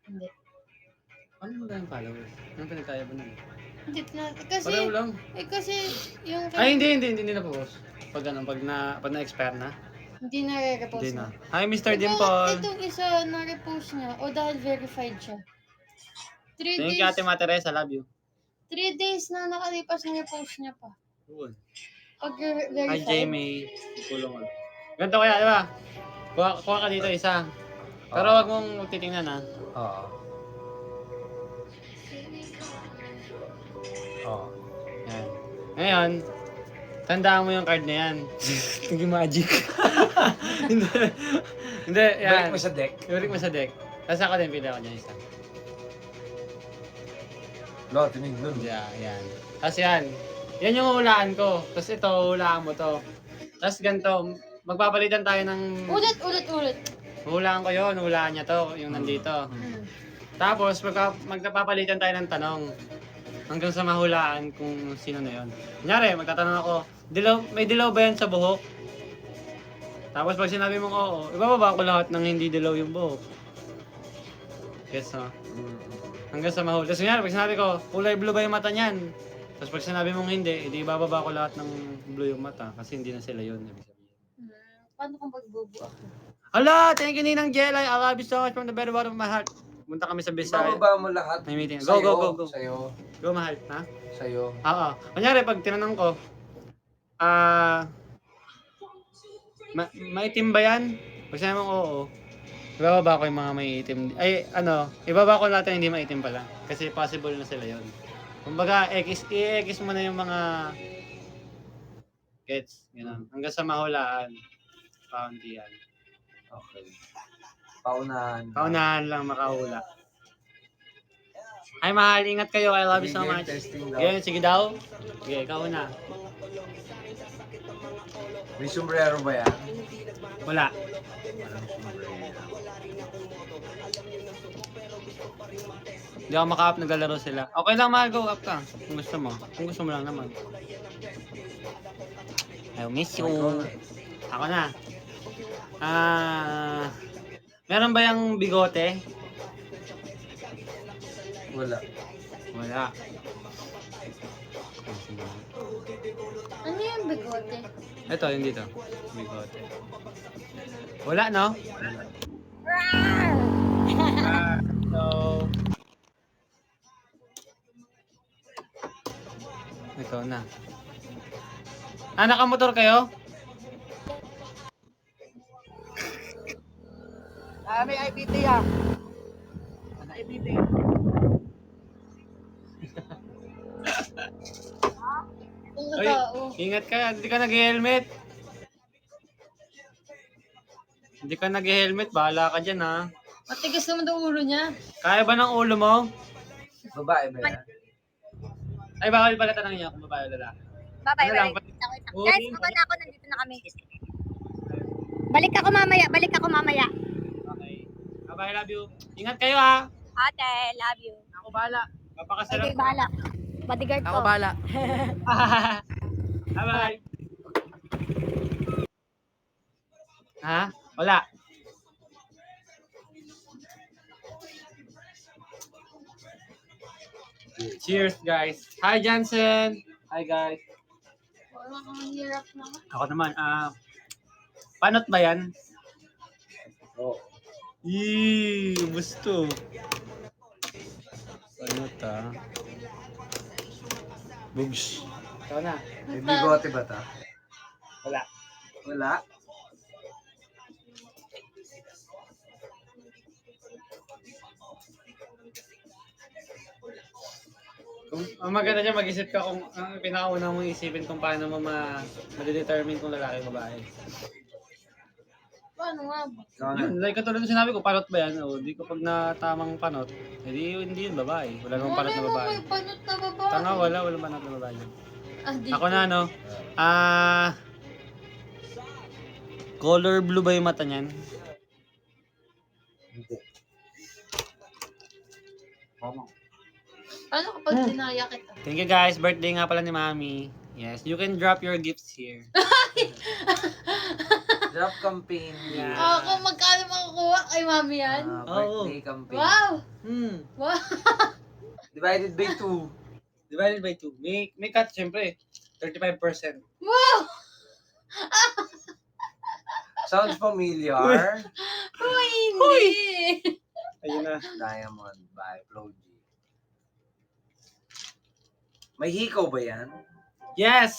Hindi. Ano ba tayong followers? Anong pinagkaya ba nun? Hindi na. Kasi, Pareho lang. kasi yung... Ay, hindi na po-post. Pag na-expire na. Hindi na re-repost Hindi mo. na. Hi, Mr. Ito, Dimple. itong isa na-repost niya. O dahil verified siya. 3 Thank you, days. Ate Materesa. Love you. 3 days na nakalipas na repost niya pa. Good. Pag Hi, verified. Jamie. Tulong mo. Ganito kaya, di ba? Kuha ka dito isa. Pero wag mong titingnan ha. Oo. Oo. Yan. Ngayon, tandaan mo yung card na yan. Hindi magic. Hindi. Hindi, yan. Balik mo sa deck. Balik mo sa deck. Tapos ako din, pili ako niya isa. Lo, tinig nun. Yan. Tapos yan. Yan yung hulaan ko. Tapos ito, hulaan mo to. Tapos ganito, magpapalitan tayo ng... Ulit. Hulaan ko yun, hulaan niya to, yung nandito. Tapos magpapalitan tayo ng tanong. Hanggang sa mahulaan kung sino na yun. Kunyari, magtatanong ako, may dilaw ba yan sa buhok? Tapos pag sinabi mong oo, ibababa ko lahat ng hindi dilaw yung buhok. Yes, no? Hanggang sa mahuli. Tapos kunyari, pag sinabi ko, kulay blue ba yung mata niyan? Tapos pag sinabi mong hindi, edi ibababa ko lahat ng blue yung mata kasi hindi na sila yun. Ibig sabihin. Paano kung magbubu ako? Hala! Thank you, Ninang Jelay. I love you so much from the very bottom of my heart. Punta kami sa Bisaya. Ibababa mo lahat. May meeting. Go. Sa'yo. Go, mahal. Ha? Sa'yo. Oo. Kunyari, pag tinanong ko, maitim ba yan? Pag sinabi mong oo, ibababa ko yung mga may itim. Ay, ibababa ko lahat yung hindi maitim pala. Kasi possible na sila yon. Kumbaga, i-X mo na yung mga gets. Gano'n. Hanggang sa mahulaan. Kaunti yan. Okay. Paunahan. Paunahan lang makahula. Ay, mahal. Ingat kayo. I love you so much. Testing daw. Okay, sige daw. Okay, ikaw na. May sombrero ba yan? Wala. Walang sombrero. Hindi ako maka-up, naglalaro sila. Okay lang, mahal. Go up ka. Kung gusto mo. Kung gusto mo lang naman. I miss you. Ako na. Meron ba yung bigote? Wala. Wala. Ano yung bigote? Ito, yung dito. Bigote. Wala, no? Hello. Ikaw na. Nakamotor kayo? May IPT ah. IPT. Kung Ay, tao. ingat ka. Hindi ka nag-helmet. Hindi ka nag-helmet. Bahala ka dyan, ha? Matigas naman daw ulo niya. Kaya ba ng ulo mo? Babae ba yan? Ay, bawal pala tanongin niya kung babae o lalaki. Babay, Ano lang, babay. Oo, Guys, yun. baba na ako. Nandito na kami. Balik ako mamaya. Okay. Bye, love you. Ingat kayo, ha? Ate, love you. Ako bahala. Papakasarap. Okay, bahala. Bodyguard ko. bala. Bye-bye. Ha? Wala. Cheers, guys. Hi, Jansen. Hi, guys. Wala kang hirap naman. Ako naman, panot ba yan? Oo. Yee, gusto. Panot, Bugs. Ikaw na. May bigote ba ta? Wala. Wala. Ang maganda dyan, mag-isip ka kung ang pinakauna mong isipin kung paano mo ma-determine kung lalaki o babae. Paano nga ba? Ikaw na. Yun, like katulad ng sinabi ko, panot ba yan? O, di ko pag na tamang panot, hindi yun babae. Wala namang panot na babae. May panot na babae. Tanga, walang panot na babae. Dito. Ako na, no? Color blue ba yung mata niyan? Hindi. Paano kapag dinaya kita? Thank you guys. Birthday nga pala ni Mami. Yes, you can drop your gifts here. Drop campaign. Yeah. Kung magkano mga kukuha kay mami yan? Birthday campaign. Wow! Hmm. Wow! Divided by 2. Divided by 2. May cut, syempre. 35%. Wow! Sounds familiar. Uy, hindi! Ayun na. Diamond by Flo G. May hikaw ba yan? Yes!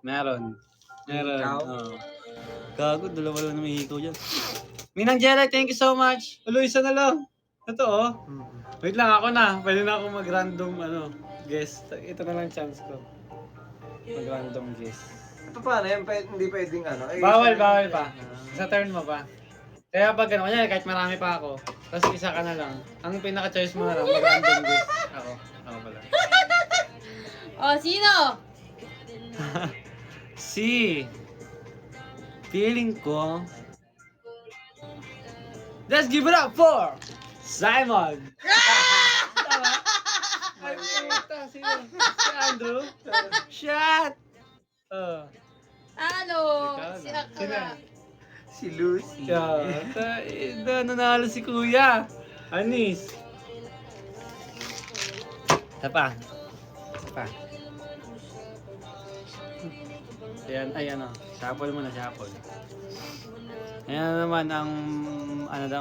Meron. Hikaw? Oo. Gago, dalawa lang na may hikaw dyan. Minang Jelly, thank you so much. Ulo, isa na lang. Ito oh. Wait lang, ako na. Pwede na ako mag-random guess. Ito na lang chance ko. Mag-random guess. Paano yan? Hindi pwedeng ano? Bawal pa. Sa turn mo pa. Kaya pag gano'n, kunyari, kahit marami pa ako, tapos isa ka na lang. Ang pinaka-choice mo na lang, mag-random guess. Ako pala. O, sino? Feeling ko, let's give it up for Simon! Tama? Ay, puta, sino? Si Andrew? Shot! Ano? Ikaw Si na. Akala. Si Lucy. Nanalo si Kuya. Anis. Isa pa. Ayan o. Shuffle mo na, shuffle. Ayan naman ang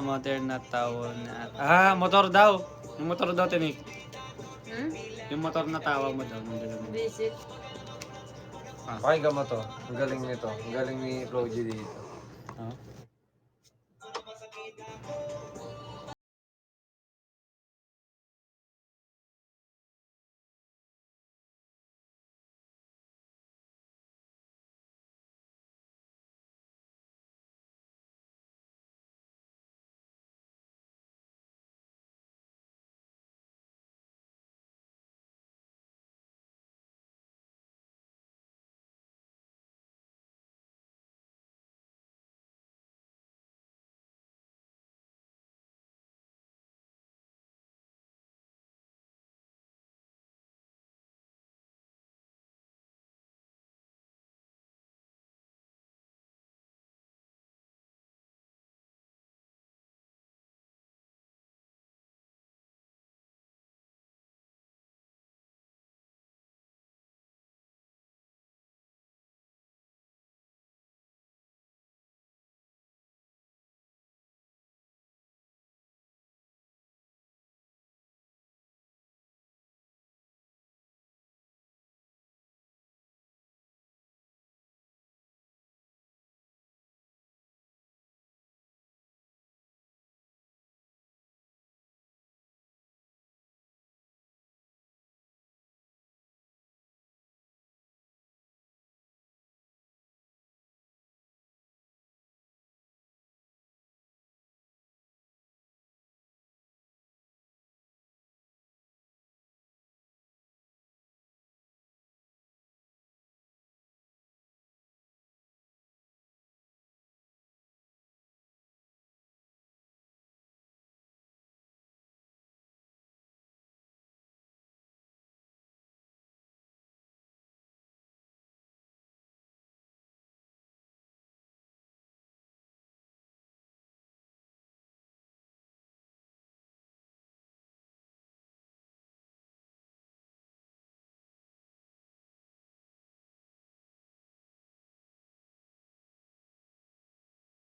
motor na tawag na... motor daw. Yung motor daw, Tinik. Yung motor na tawag mo daw. Visit. Pakinggan mo to. Ang galing nito. Ang galing ni Flo G dito.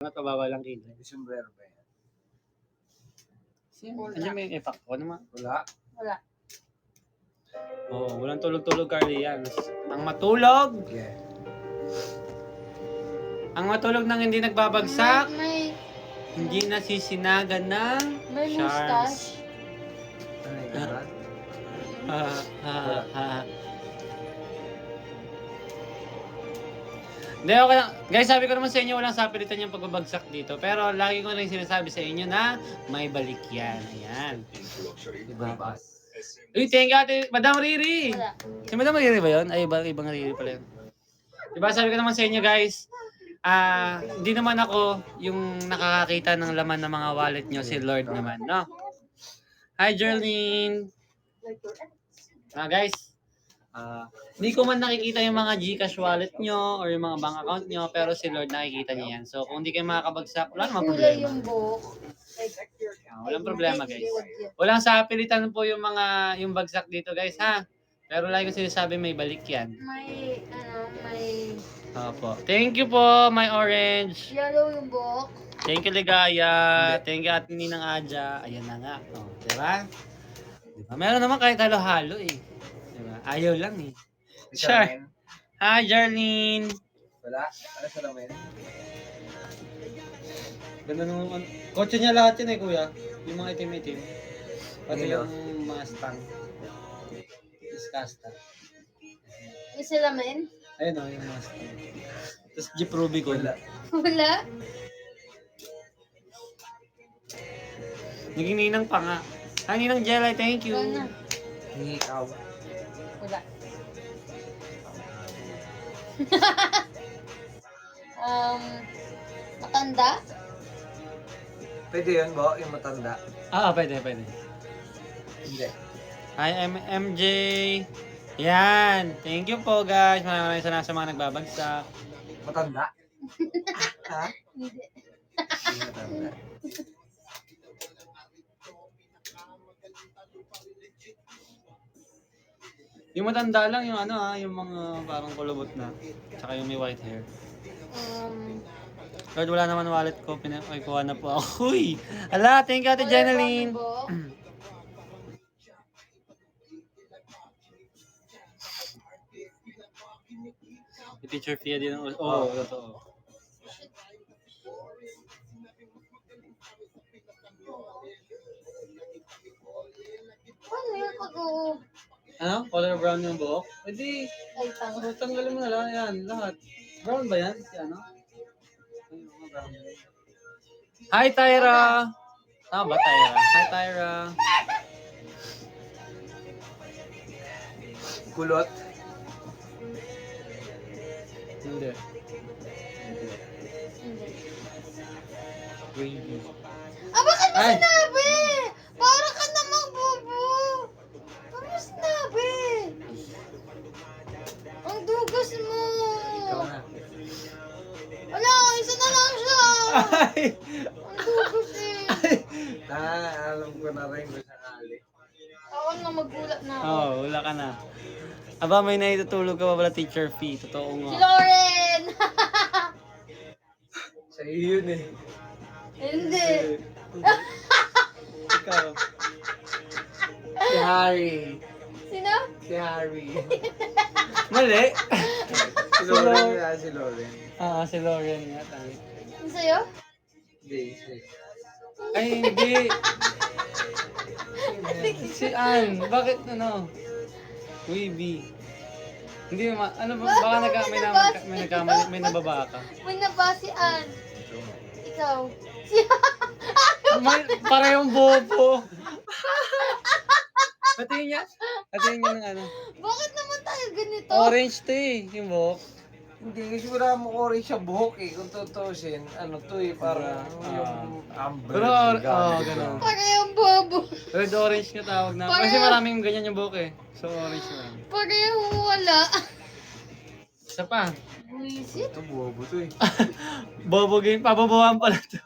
Kababa lang kita. May sombrero ba yan? Ano may effect ko naman? Wala. Wala. Walang tulog-tulog, Carly yan. Ang matulog Yeah. nang hindi nagbabagsak, May hindi nasisinagan ng May charms. mustache. Ano yung ganon? Hindi, okay lang. Guys, sabi ko naman sa inyo, walang sapilitan yung pagbabagsak dito. Pero lagi ko rin sinasabi sa inyo na may balik yan. Ayan. Ibang bus. Uy, thank you, ate. Madam Riri. Wala. Si Madam Riri ba yun? Ay, ibang Riri pala yun. Diba, sabi ko naman sa inyo, guys, hindi naman ako yung nakakakita ng laman ng mga wallet nyo. Si Lord naman, no? Hi, Jerlene. Guys, Hindi ko man nakikita yung mga GCash wallet nyo or yung mga bank account nyo, pero si Lord nakikita niya yan. So, kung hindi kayo makakabagsak, wala namang Kulay problema. yung buhok. Walang problema, guys. Walang sa pilitan po yung mga yung bagsak dito, guys, ha? Pero lagi ko sinasabi may balik yan. May Opo. Thank you po, my orange. yellow yung buhok. Thank you, Ligaya. Thank you, Ate Ninang Aja. Ayan na nga. Oh, diba? Diba? Meron naman kahit halo-halo eh. Diba? Ayaw lang eh. Sure. Hi, Jarlene. Wala? Ano sa lamin? Ganda nung kotse niya lahat yun eh, kuya. Yung mga itim-itim. Pati Nino? yung Mustang. Discasta. May salamin? Ayun o, yung Mustang. Tapos Jeep Rubicon. Wala. Naging ninang pa nga. Hi, Ninang Jelay, thank you. Wala. Hingi ikaw. Wala. Matanda? Pwede yun, Bo? Yung matanda? Pwede. Hindi. Hi, MJ. Yan. Thank you po, guys. Maraming salamat sa mga nagbabagsak. Matanda? Ha? Hindi. Hindi matanda. Yung matanda lang, yung yung mga parang kulubot na. Tsaka yung may white hair. Lord, wala naman wallet ko. Ay, kuha na po ako. Uy! Ala, thank you, Ate Jeneline. Yung teacher Fia din. Totoo. Paano yun pag Ano? Color brown yung buhok? Pwede. ay tanga? Tanggalin mo na lang. Yan, lahat. Brown ba yan? Si ano? Ay, mga brown. Hi, Tyra! Tama ba, Tyra? Hi, Tyra. Kulot? Hindi. Hindi. Wavy. Bakit mo Ay! sinabi? Para ka namang bobo. Ano mo sinabi? Ang dugas mo. Ikaw na. Wala, isa na lang siya. Ay! Ang dugas eh. Alam ko na rin kung sakali. Ako na magulat na ako. Wala ka na. Aba, may naitutulog ka pa pala, Teacher Fee. Totoo Si nga. Lauren! Sa iyo yun eh. Hindi. Ikaw. Si Harry. Sino? Si Harry. Mali. Si Lauren nga, si Lauren. Si Lauren nga. Tama. Yung sa'yo? Hindi, si... Ay, hindi. Si Ann. Bakit ano? Wavy. Hindi ano ba? Baka may nababa ka. May nabasian. Ikaw. May parehong bobo. Patingin niya. Patingin niya ng ano. Bakit naman tayo ganito? Orange to eh. Yung buhok. Hindi, kasi wala mo orange sa buhok eh. Kung tutusin, ano to eh, parang yung amber. Pero, ganun. Parehong bobo. Red orange nga tawag na. Kasi maraming ganyan yung buhok eh. So orange na. Parehong wala. Isa pa. Buisit. Ito, bobo to eh. Bobo game. Pabobohan pala to.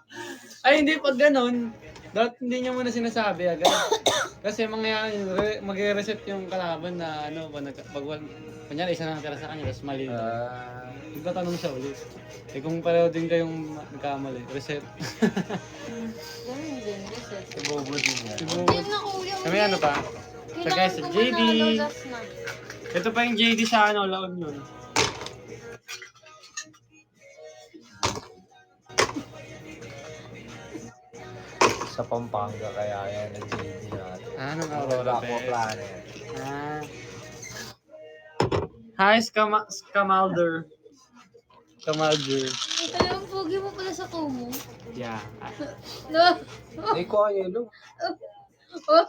Ay hindi, pag ganun. Dapat hindi niya muna sinasabi agad. Kasi mag-reset yung kalaban na ano, kunyari isa na natira sa kanya, tapos mali. Magtatanong siya ulit. Eh kung pareho din kayong nagkamali, reset. Ganun din, reset. Si bobo din yan. Hindi na kuya. Kami ano pa? So guys, sa JD. Ito pa yung JD sa ano, La Union. Sa Pampanga kaya yan ang JD natin. Anong Aurora Aqua Pet? Planet. Hi, Skamalder. Skamalder. Ay, ang pogi mo pala sa kumo. Yeah. No. Hindi ko yellow. Oh,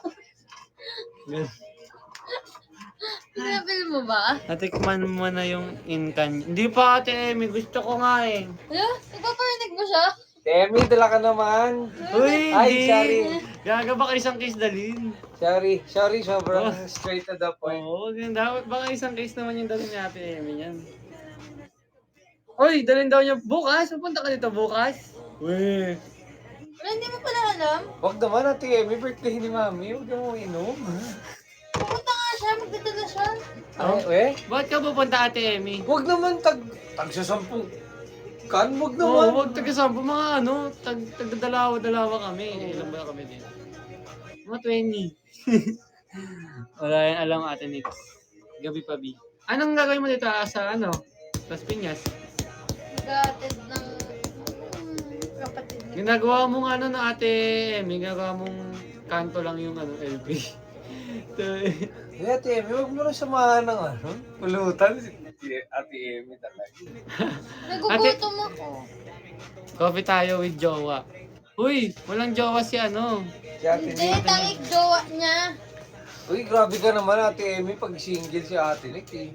pinapil mo ba? Natikman mo na yung incan. Hindi pa ate, may gusto ko nga eh. Ano? Nagpaparinig mo siya? Temi, dala ka naman. Uy, Ay, hindi. sorry. Gaga baka isang case dalhin. Sorry, sobrang straight to the point. Oo, ganda. Baka isang case naman yung dalhin ni Ate Emmy yan. Uy, dalhin daw niya bukas. Pupunta ka dito bukas. Uy. Wala, hindi mo pala alam. Wag naman, Ate Emmy, birthday ni Mami. Huwag mo inom. Pupunta nga siya, magdadala siya. Oh. Ay, Bakit ka pupunta Ate Emmy? wag naman tag sa 10 kan, wag Oo, naman. wag taga-sampo mga ano, tagdadalawa kami. Ilan ba kami din? Mga 20. Wala yan alam Ate Nix. Gabi pa, B. Anong gagawin mo dito sa ano? Las Piñas? Gatid ng kapatid ni Ginagawa mong ano na Ate Emmy, ginagawa mong kanto lang yung ano, LP. Hey, Ate Emmy, wag mo na samahan ng ano. Pulutan si Ate Emmy talaga. Nagugutom ako. Coffee tayo with jowa. Uy, walang jowa si ano. Si Ate Hindi, Nick. tangik jowa niya. Uy, grabe ka naman, Ate Emmy, pag single si Ate Nick eh.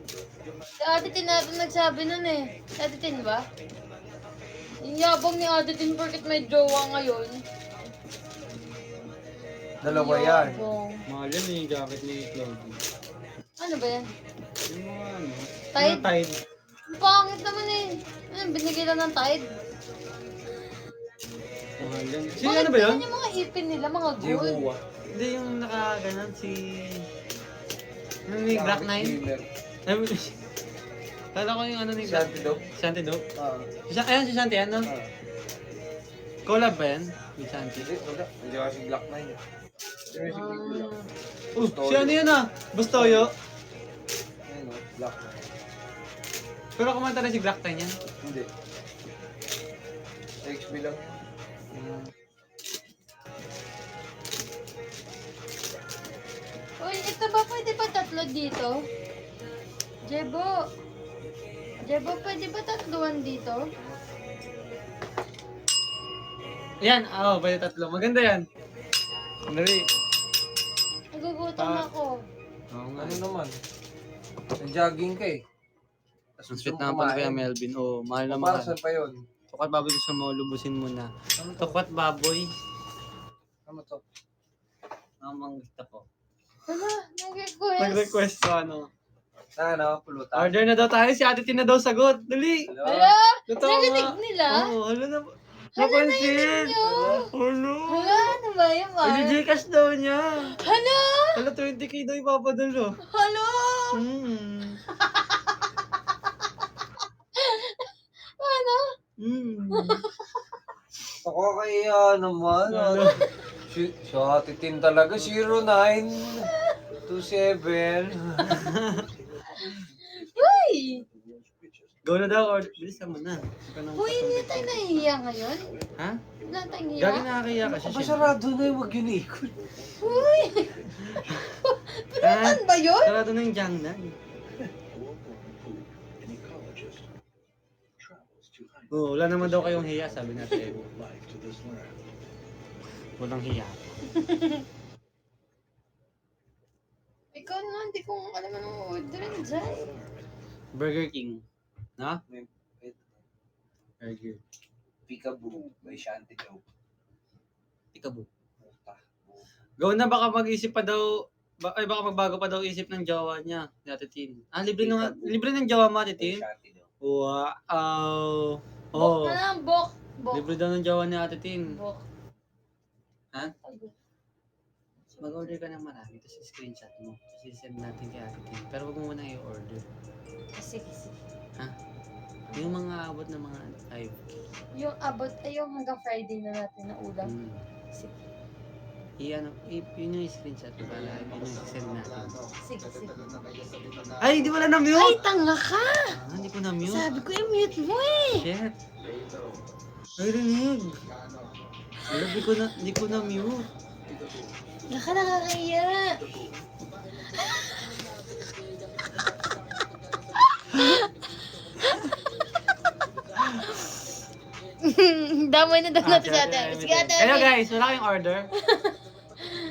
Si Ate Tin natin nagsabi nun eh. Si Ate Tin ba? Yung yabang ni Ate Tin porket may jowa ngayon. Dalawa yan. Yabang. Mahal yan yung jacket ni Claudie. Ano ba yan? Yung mga ano. Tide? Mga Tide. Ang pangit naman eh. Ano, binigay lang ng Tide. Mahal yan. Sino ano ba yun? Bakit yung mga ipin nila, mga gold? Jehovah. Hindi yung nakaganan si... Yung may Black Knight. Kala ko yung ano ni Si Ate Doc. Shanty Dope. Ah. Ayan si Shanty, ano? Ah. Collab ba yan? With Shanty. Hindi, wala. Hindi ako si Black Knight. Hindi si Black Knight. Si ano yun ah? Bustoyo. Ayun o, Black Knight. Pero kumanta na si Black Knight yan. Hindi. XB lang yun. Uy, ito ba pwede ba tatlo dito? Jebo. Jebo, pwede ba tatluan dito? Yan, oo, pwede tatlo. Maganda yan. Dali. Nagugutom Ah. ako. Oo nga. Ano naman? Nag-jogging ka eh. Ang sweet naman pala kaya Melvin. Oo, mahal na Para mahal. saan pa yun? Tukat baboy gusto mo, lubusin mo na. Ano to? Tukat baboy. Ano to? Namang gusto ko. Hala, nag-request. Nag-request ko ano. Na ano? Pulutan? Order na daw tayo. Si Ate Tina daw sagot. Dali. Hello? Hala, Totoo narinig nga. nila? Oo, hala na. Napansin. Nyo. Hala. Hala, ano ba yung Gcash daw niya. Hala! Hala, 20k daw ipapadalo. Hala! Hmm. Ano? Hmm. Ako kaya naman. Ano? Si Ate Tin talaga. 0927. Uy! Go na daw, or bilisan mo na. Huwag ka nang Uy, hindi tayo nahihiya ngayon. Ha? Wala tayong hiya. Gagi nakakaya ka siya. Masarado na yung wag yun ikot. Uy! Ha? Ano ba yun? Sarado na yung Jiangnan. Oo, wala naman daw kayong hiya, sabi natin. Walang hiya. Ikaw na, hindi ko alam anong orderin dyan. Burger King. Ha? Burger. Peekaboo. May shanty daw. Ikabu. Go na, baka mag-isip pa daw, ay baka magbago pa daw isip ng jowa niya, ni Ate Tin. Ah, libre ng jowa mo, Ate Tin? Shanty daw. Wow. Bok Oh, na lang, bok. Bok. libre daw ng jowa ni Ate Tin. Bok. Ha? Mag-order ka ng marami, tapos screenshot mo. Tapos send natin kay Ate Tin. Pero huwag mo muna i-order. Sige, sige. Ha? Yung mga abot ng mga 5K. Yung abot, ay yung hanggang Friday na natin na ulam. Sige, Yun yung screenshot ko para yun yung send natin. sige, sige. Ay, di wala na-mute! Ay, tanga ka! Ah, hindi ko na-mute. Sabi ko yung mute mo eh. Shit. Ay, rinig. Alam, di ko na-mute. Naka nakakaya. Damay na daw natin sa atin. Sige, ate. Hello guys, wala kayong order?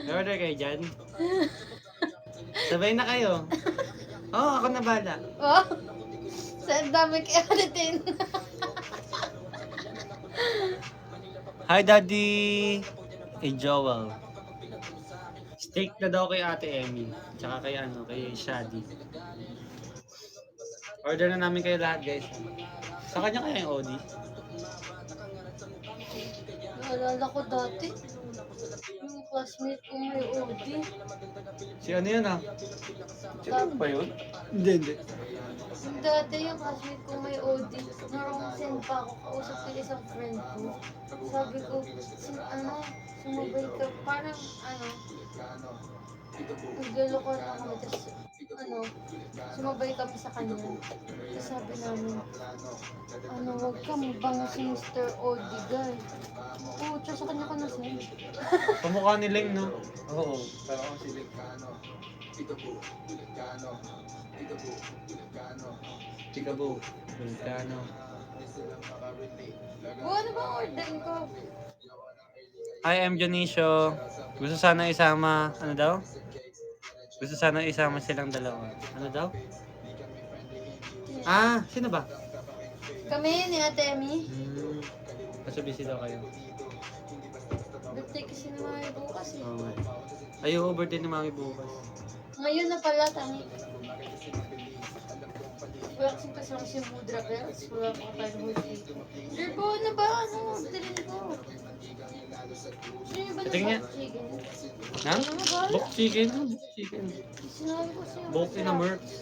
May order kayo dyan? Sabay na kayo. Oo, ako na bala. Oh, sa dami kay ate Tin. Hi, Daddy! Hey, Joel. Steak na daw kay Ate Emmy. Tsaka kay Shadi. Order na namin kayo lahat, guys. Sa kanya kaya yung OD? Naalala ko dati, yung classmate ko may OD. Si ano yun ah? Sino ba yun? Hindi. Yung dati yung classmate ko may OD. Narong pa ako, kausap ko yung isang friend ko. Sabi ko, sumabay ka, parang nagluloko na kami, tapos sumabay kami sa kanya. Tapos sabi namin, wag ka mabango si Mr. Odigan. Oo, tsaka sa kanya ko na-send. Pamukha ni Leng, no? Oo. Parang sila. Tigabo. Vulcano. Ano ba ang order ko? Hi, I'm Janicio. Gusto sana isama, ano daw? Gusto sana isama silang dalawa. Ano daw? Ah, sino ba? Kami ni Ate Emmy. Kasi busy daw kayo. Birthday kasi ni Mami bukas eh. Oo. Ayaw, birthday ni Mami bukas. Ngayon na pala, tangi. Wala kasing kasama si Mudra Bells. Wala pa tayo birthday. Derbo, ano ba? Orderin ko? Sino ba Tingnan niya. ng chicken? Ha? Ano ba? Bok chicken. Bok chicken. Sinabi ko sa'yo. Bok in a merch.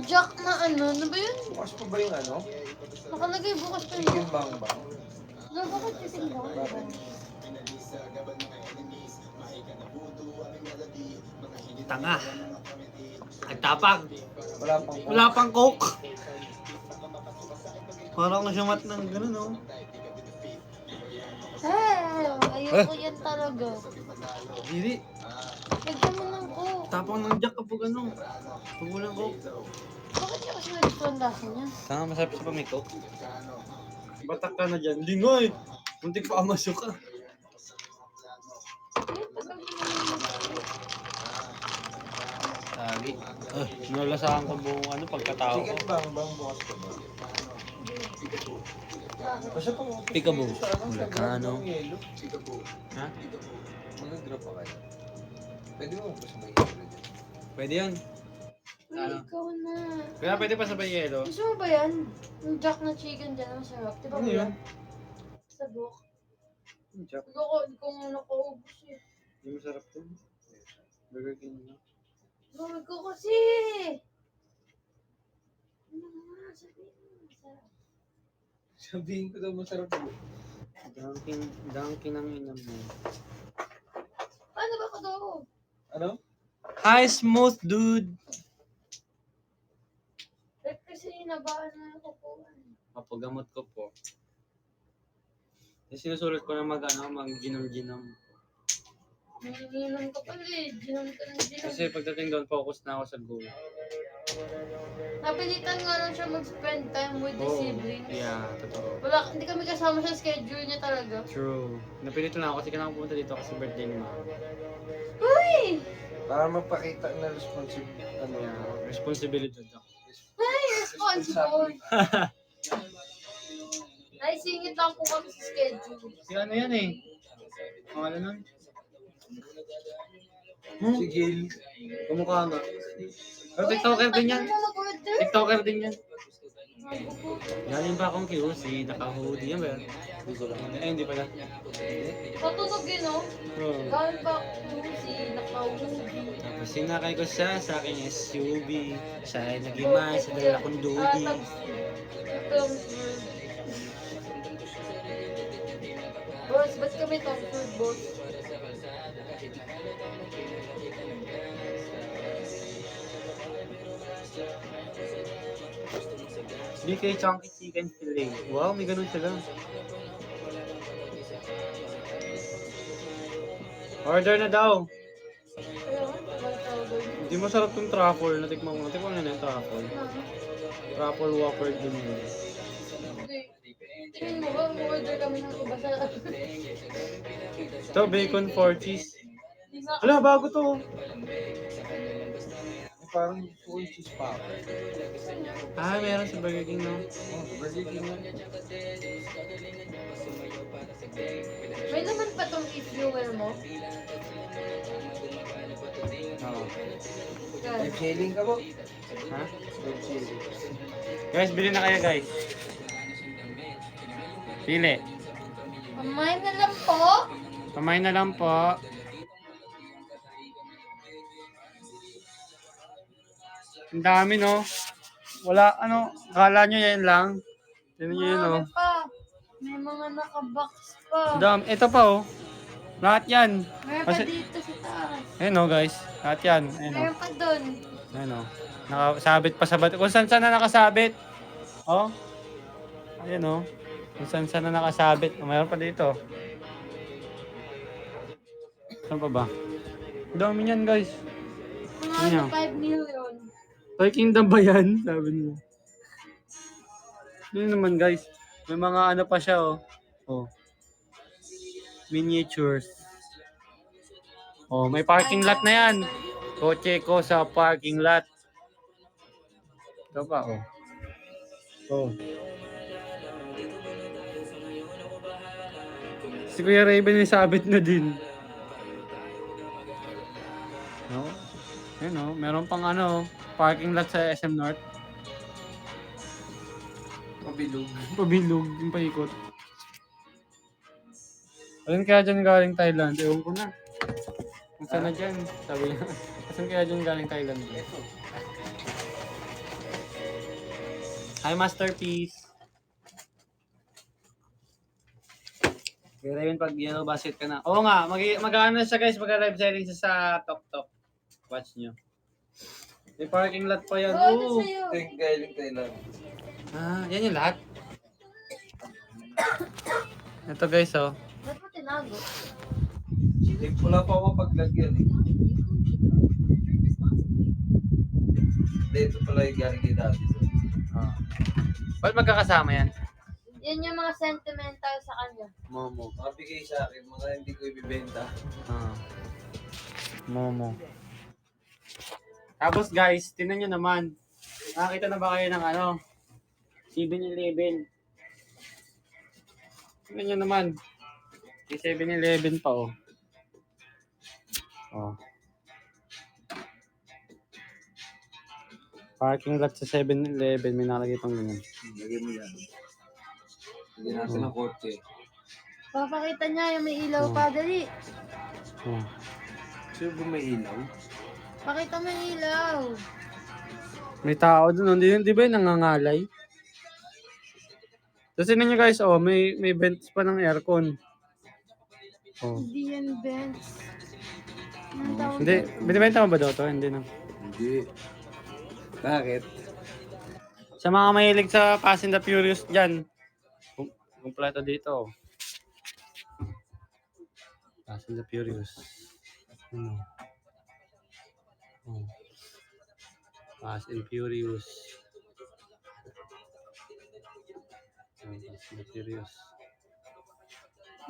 Jack na ano ba yun? Bukas pa ba yung ano? Nakalagay bukas pa Chicken yun. bang ba? Bakit chicken ba? Tanga. Nagtapang. Wala pang Coke. Parang sumat ng gano'n, no? Ayoko yan talaga. Dili. Lagyan mo ng Coke. Tapang ng Jack kapag ano. Pag walang Coke. Bakit niya kasi nagustuhan ang lasa niya? Tanga, masarap siya pa may Coke. Batak ka na dyan. Hindi nga eh. Muntik pa amasok ka. Sabi. Nalasahan ko buong ano, pagkatao ko. chicken bang bukas pa ba? Basta pang Peekaboo. Vulcano. Ha? Mag-drop pa kayo. Pwede mo pasabay yelo dyan. Pwede yun. Uy, ikaw na. Kaya pwede pa sabay yelo. Gusto mo ba yan? Yung Jack na chicken dyan, masarap. Di ba Ano yun? Sa buhok. Jack. Hindi ko nakaubos eh. Hindi masarap yun. Burger King na. Gawin ko kasi! Ano nga, sabihin mo, masarap. Sabihin ko daw masarap yun. Dunkin ang inam mo. Paano ba ko daw? Ano? Hi, smooth dude! Kasi nabaan na ako po. Mapagamot ko po. Kasi sinusulat ko na mag-ginom-ginom. Nanginom ka pala eh. Ginom ka ng ginom. Kasi pagdating doon, focus na ako sa goal. Napilitan nga lang siya mag-spend time with the siblings. Yeah, totoo. Hindi kami kasama sa schedule niya talaga. True. Napilito lang ako kasi kailangan pumunta dito kasi birthday ni Mama. Uy! Para magpakita na Responsibility ako. Ay, responsible! Ay, singit lang po kami sa schedule. Si ano yan eh? Pangalan nun? Si Gil. Kumukha nga. Pero TikToker din yan. Mag-order? TikToker din yan. Mag-order? Galing pa akong QC, naka-hoodie yan ba yan? Hindi ko lang. Hindi pala. Patunog yun, no? Oo. Galing ba ako si nakauwi? Tapos sinakay ko siya sa aking SUV. Siya ay nagimay sa dala kong doody. Boss, ba't kami Tom Ford, boss? BK Chunky Chicken Fillet. Wow, may ganun sila. Order na daw. Hindi masarap tong truffle. Natikman mo. Natikman mo na yung truffle. Truffle Whopper din yun. Tingin mo ba, order kami ng iba sa... Ito, bacon 4 cheese. Wala, bago to. parang full cheese pa. Ah, meron sa Burger King, no? Oh, Burger King na. May naman pa tong i-fuel mo. Oo. Guys, Live selling ka ba? Ha? Live selling. Guys, bili na kayo, guys. Pili. kumain na lang po. Kumain na lang po. Ang dami, no? Wala, ano, akala nyo yan lang. Tignan nyo yun, no? Marami pa. May mga nakabox pa. Dami. Ito pa, oh. Lahat yan. Meron pa Kasi- dito sa taas. Ayun, oh, guys. Lahat yan. Ayun, oh. Meron pa dun. Ayun, oh. Nakasabit pa sa bat. Kung saan na nakasabit. Oh. Ayun, oh. Kung saan na nakasabit. Oh, mayroon pa dito. Saan pa ba? Ang dami niyan, guys. Mga 5 million. Toy Kingdom ba yan? Sabi niya. Yun naman, guys. May mga ano pa siya, oh. Oh. Miniatures. Oh, may parking lot na yan. Kotse ko sa parking lot. Ito pa, oh. Oh. Si Kuya Raven ay sabit na din. No? Ayun, oh. Meron pang ano, parking lot sa SM North. Mabilog. Pabilog, yung paikot. Alin kaya dyan galing Thailand? Ewan ko na. Kung saan na dyan, sabi niya. Saan kaya dyan galing Thailand? Hi, Masterpiece! Kaya rin pag yellow basket ka na. Oo nga, mag-ano siya guys, mag-live selling siya sa Tok. Watch nyo. May parking lot pa yan. Oo, Oo. sa'yo. Think galing Thailand. Ah, yan yung lahat. Ito guys, oh. Ba't mo tinago? Wala pa ako paglagyan eh. Dito pala yung galing kay daddy. Ah. Ba't magkakasama yan? Yan yung mga sentimental sa kanya. Momo. Mabigay sa akin, mga hindi ko ibibenta. Ah. Momo. Tapos guys, tingnan nyo naman. Nakakita na ba kayo ng ano? 7-Eleven. Tingnan nyo naman. May 7-Eleven pa, oh. Oh. Parking lot sa 7-Eleven. May nakalagay pang ganyan. Lagay mo yan. Lagyan natin ng kotse. Papakita niya yung may ilaw pa, dali. Oh. Sino ba may ilaw? Pakita mo yung ilaw. May tao dun. Di ba yung nangangalay? Tapos tingnan nyo guys, oh, may vents pa ng aircon. Oh. Hindi yan bench. Anong tawag Hindi, dito? binibenta mo ba daw to? Hindi na. Hindi. Bakit? Sa mga mahilig sa Fast and the Furious dyan, kumpleto dito. Fast and the Furious. Ano? Oh. Fast and Furious. Oh, Fast and the Furious.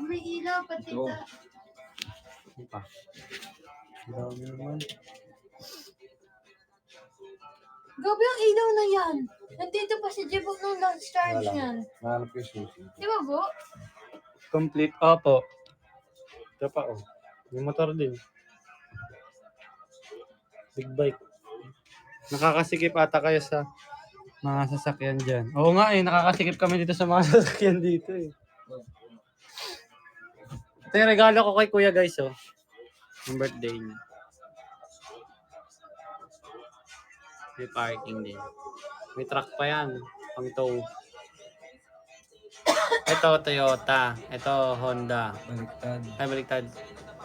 May ilaw, pati Ito. ta. Ano pa? Ang dami naman. Gabi ang ilaw na yan. Nandito pa si Jibok nung launch charge Wala. niyan. Nahanap ko yung susi. Di ba, Bo? Complete. Opo. Ito pa, oh. May motor din. Big bike. Nakakasikip ata kayo sa mga sasakyan dyan. Oo nga eh, nakakasikip kami dito sa mga sasakyan dito eh. Ito yung regalo ko kay kuya guys, oh. Yung birthday niya. May parking din. May truck pa yan. Pang tow. Ito, Toyota. Ito, Honda. Baliktad. Ay, baliktad.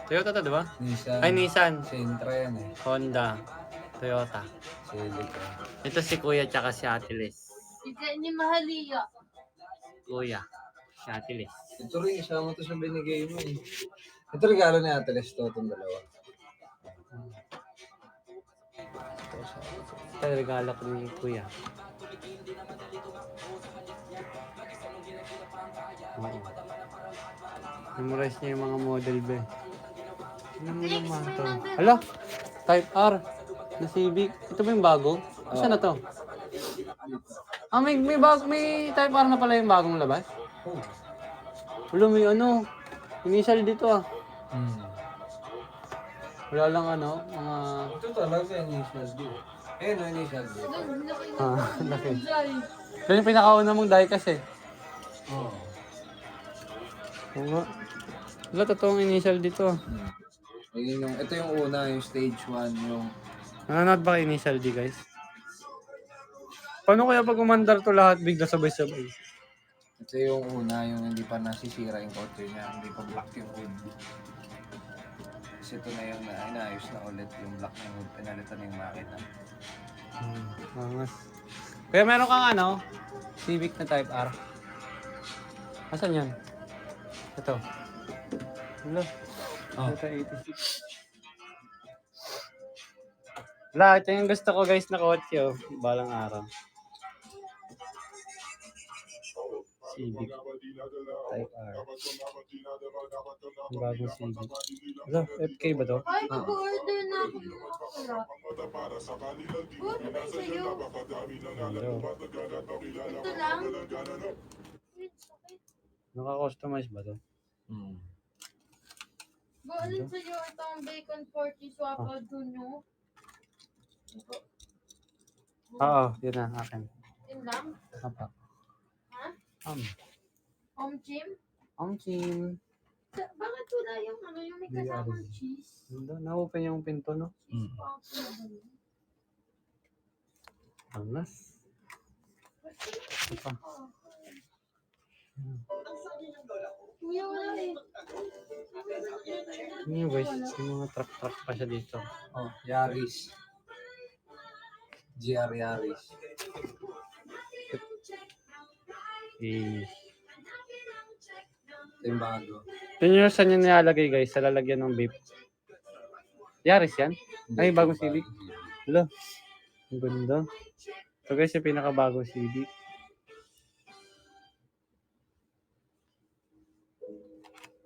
Toyota to, di ba? Nissan. Ay, Nissan. Sentra yan eh. Honda. Toyota. Celica. Ito si Kuya tsaka si Ate Les. Ika ni Mahalia. Kuya. Si Ate Les. Ito rin, isama to sa binigay mo eh. Ito regalo ni Ate Les to, itong dalawa. Ito yung regalo ko ni Kuya. Oo. Memorize niya yung mga model ba. Ano mo naman to? Hala! Type R. Na Civic. Ito ba yung bago? Saan na to? May type R na pala yung bagong labas? Oh. Wala, may ano. Initial dito ah. Hmm. Wala lang ano, mga... Ito talaga initial D. Initial D. Laki. Ito yung pinakauna mong diecast eh. Oo. Oo nga. Wala, totoong initial dito ah. Ito yung una, yung stage 1, yung... Nanonood ba kayo initial D guys? Paano kaya pag umandar to lahat bigla sabay-sabay? Ito yung una, yung hindi pa nasisira yung kotse niya, hindi pa black yung hood. Kasi ito na yung inaayos na ulit yung black ng hood, pinalitan na yung makina. Angas. Kaya meron kang ano, Civic na Type R. Asan yan? Ito. Wala. Oh. Ito 86. Wala, ito yung gusto ko guys na kotse oh. Balang araw. Civic. Type R. Ang bagong Civic. Wala, FK ba to? Ay, mag-order na ako ng wala. Buti ba sa'yo? Hello. Ito lang? Naka-customize ba to? Hmm. Alin sa'yo itong bacon 40 swap out nyo? Oo, yun na, akin. Yun lang? Apa. Ha? Um. Chim? Chim. Bakit wala yung ano yung may kasamang cheese? Na-open yung pinto, no? Cheese pa ako na ba yun? Angas. Ito. Kuya, wala eh. Ano yun guys? Yung mga truck pa siya dito. Oh, Yaris. GR Yaris. Eh. Ito yung bago. Yun yung saan yun nilalagay guys? Sa lalagyan ng vape. Yaris yan? Ay, bagong Civic. Wala. Ang ganda. Ito guys yung pinakabagong Civic.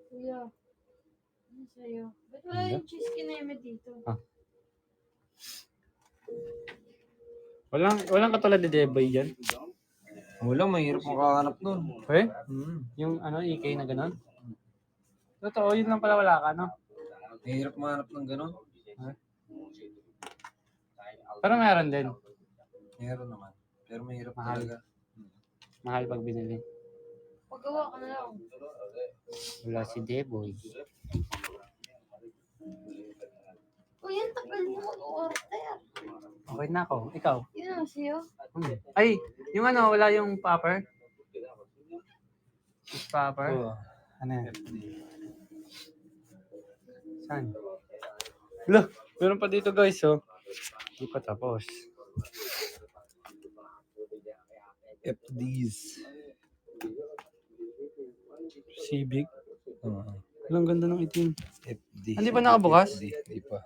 Kuya, ano sa'yo? Ba't wala yung cheese kineme dito? Walang katulad ni Deboy dyan. Wala, mahirap makahanap nun. Eh? Yung ano, EK na gano'n? Totoo, yun lang pala wala ka, no? Mahirap makahanap ng ganun. Pero meron din. Meron naman. Pero mahirap Mahal. talaga. Mahal pag binili. Paggawa ka na lang. Wala si Deboy. Uy, ang tagal mo mag-order. Okay na ako. Ikaw? Yun ang sa'yo. Ay, yung ano, wala yung popper? Yung popper? Oo. Ano yan? Saan? Wala, meron pa dito guys, oh. Hindi pa tapos. FDs. Civic. Oo. Walang ganda ng itim. FD. Hindi pa nakabukas? Hindi pa.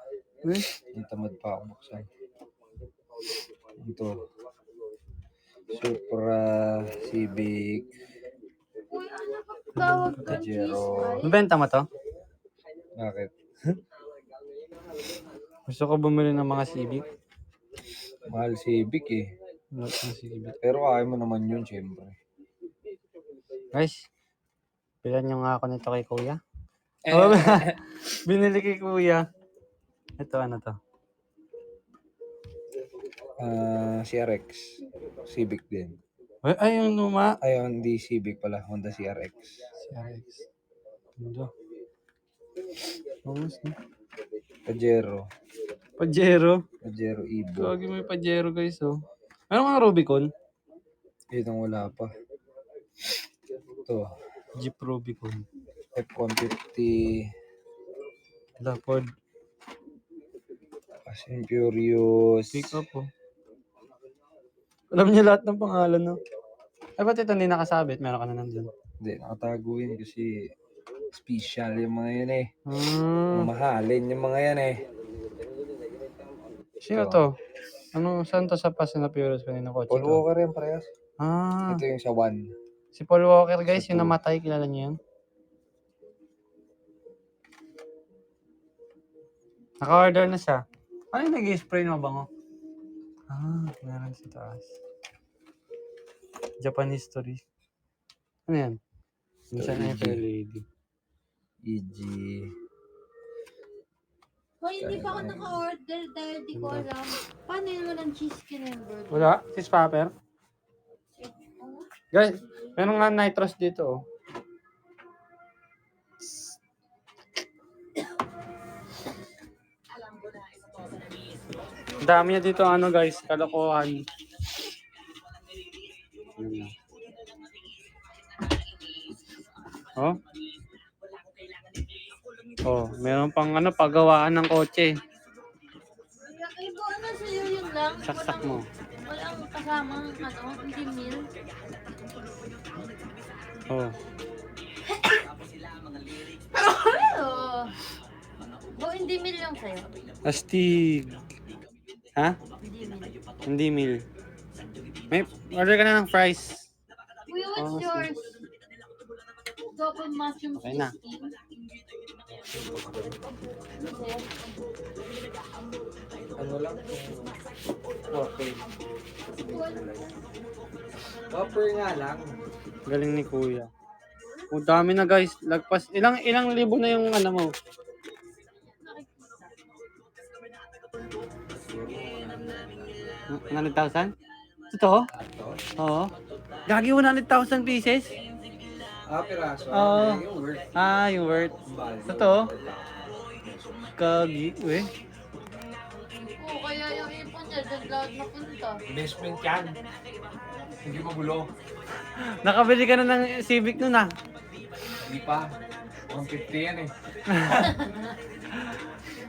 Eh? Ang tamad pa ako buksan. Ito. Supra, Civic, Uy, ano ba tawag ka Pajero. cheese? Mabenta mo to? Bakit? Gusto ko bumili ng mga Civic. Mahal Civic eh. Lahat ng Civic. Pero kaya mo naman yun, syempre. Guys, bilan nyo nga ako nito kay kuya. Oh, binili kay kuya. Ito, ano to? CRX. Civic din. Ay, yung luma. Ay, hindi Civic pala. Honda CRX. CRX. Ganda. Vamos na. Pajero. Pajero. Pajero Evo. Gagi may Pajero guys, oh. Meron kang Rubicon? Itong wala pa. Ito. Jeep Rubicon. F-150. Wala, Ford. Fast and Furious. Pick up, oh. Alam niya lahat ng pangalan, no? Ay, ba't ito hindi nakasabit? Meron ka na nandun. Hindi, nakatago yun kasi special yung mga yan eh. Hmm. Mamahalin yung mga yan eh. Sino to? Ano, saan to sa Fast and Furious kanina kotse Paul to? Walker yan, parehas. Ah, Ito yung sa one. si Paul Walker guys, yung namatay, kilala niyo yun? Naka-order na siya. Ano yung nag-spray na mabango? Meron sa taas. Japan history. Ano yan? Minsan na yung Fair Lady. EG. Hoy, hindi pa ako naka-order dahil di ko alam. Paano yun walang cheese kinembert? Wala? Cheese popper? Guys, meron nga nitros dito. Oh. Ang dami niya dito ano guys, kalokohan. Yun lang. Oh. Oh, meron pang ano paggawaan ng kotse. Ibo, ano sa'yo yun lang? Saksak mo. Walang kasamang hindi meal. Oh. Oh. Hindi meal yung sa'yo. Astig. Ha? Hindi meal. Hindi meal. May order ka na ng fries. Uy, what's yours? Double mushroom Okay na. cheese. Ano lang? Okay. Whopper nga lang. Galing ni Kuya. Ang dami na guys. Lagpas. Ilang libo na yung ano mo? 100,000? Totoo? Oo. Gagi 100,000 pieces? Piraso. Oo. Yung worth. Yung worth. Totoo? Kagi. Oo, kaya yung ipon niya, dyan lahat napunta. Investment yan. Hindi magulo. Nakabili ka na ng Civic nun ah. Hindi pa. 150 yan eh.